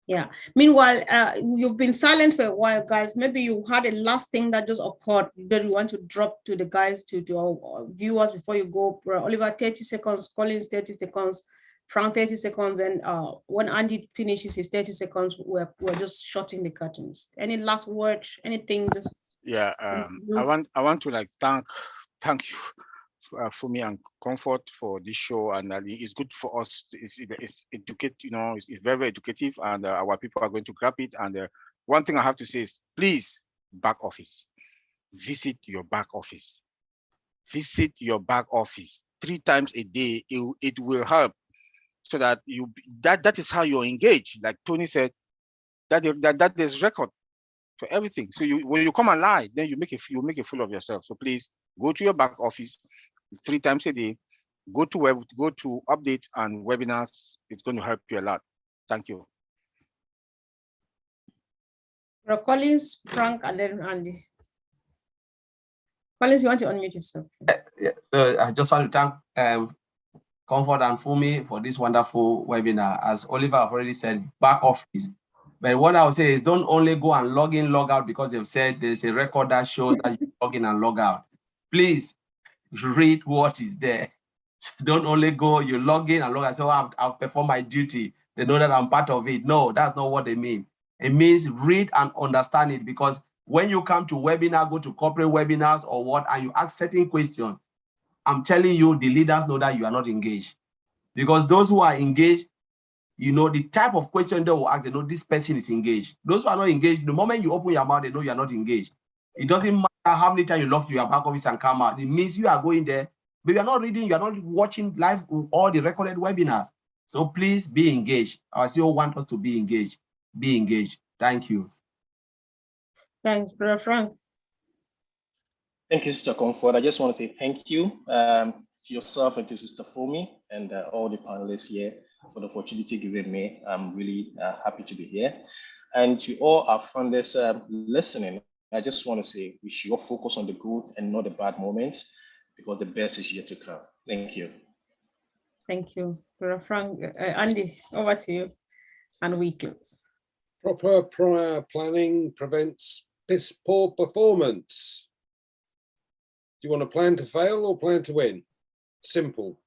Yeah. Meanwhile, you've been silent for a while, guys. Maybe you had a last thing that just occurred that you want to drop to the guys, to our viewers before you go. Oliver, 30 seconds, Collins, 30 seconds, Frank, 30 seconds. And when Andy finishes his 30 seconds, we're just shutting the curtains. Any last word, anything? Just I want to like thank you for me and Comfort for this show, and it's good for us. It's educate, you know, it's very educative, and our people are going to grab it. And one thing I have to say is, please, back office, visit your back office. Visit your back office. 3 times a day, it will help, so that that is how you engage. Like Tony said, that there's record for everything. So when you come alive, then you make a fool of yourself. So please go to your back office 3 times a day. Go to updates and webinars. It's going to help you a lot. Thank you. Collins, Frank, and then Andy. Collins, you want to unmute yourself? I just want to thank Comfort and Fumi for this wonderful webinar. As Oliver have already said, back office. But what I would say is, don't only go and log in, log out because they've said there's a record that shows that you log in and log out. Please read what is there. Don't only go, you log in and log out, so I've performed my duty. They know that I'm part of it. No, that's not what they mean. It means read and understand it, because when you come to webinar, go to corporate webinars or what, and you ask certain questions, I'm telling you, the leaders know that you are not engaged. Because those who are engaged, you know, the type of question they will ask, they know this person is engaged. Those who are not engaged, the moment you open your mouth, they know you are not engaged. It doesn't matter how many times you log to your back office and come out. It means you are going there, but you are not reading, you are not watching live all the recorded webinars. So please be engaged. Our CEO wants us to be engaged. Be engaged. Thank you. Thanks, Brother Frank. Thank you, Sister Comfort. I just want to say thank you to yourself and to Sister Fumi and all the panelists here for the opportunity given me. I'm really happy to be here. And to all our funders listening, I just want to say we should all focus on the good and not the bad moments, because the best is yet to come. Thank you. Thank you, Brother Frank. Andy, over to you. And we close. Proper prior planning prevents poor performance. Do you want to plan to fail or plan to win? Simple.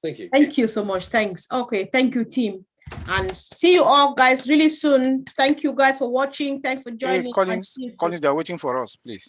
Thank you. Thank you so much. Thanks. Okay. Thank you, team. And see you all, guys, really soon. Thank you, guys, for watching. Thanks for joining. Hey, Collins, they're waiting for us, please.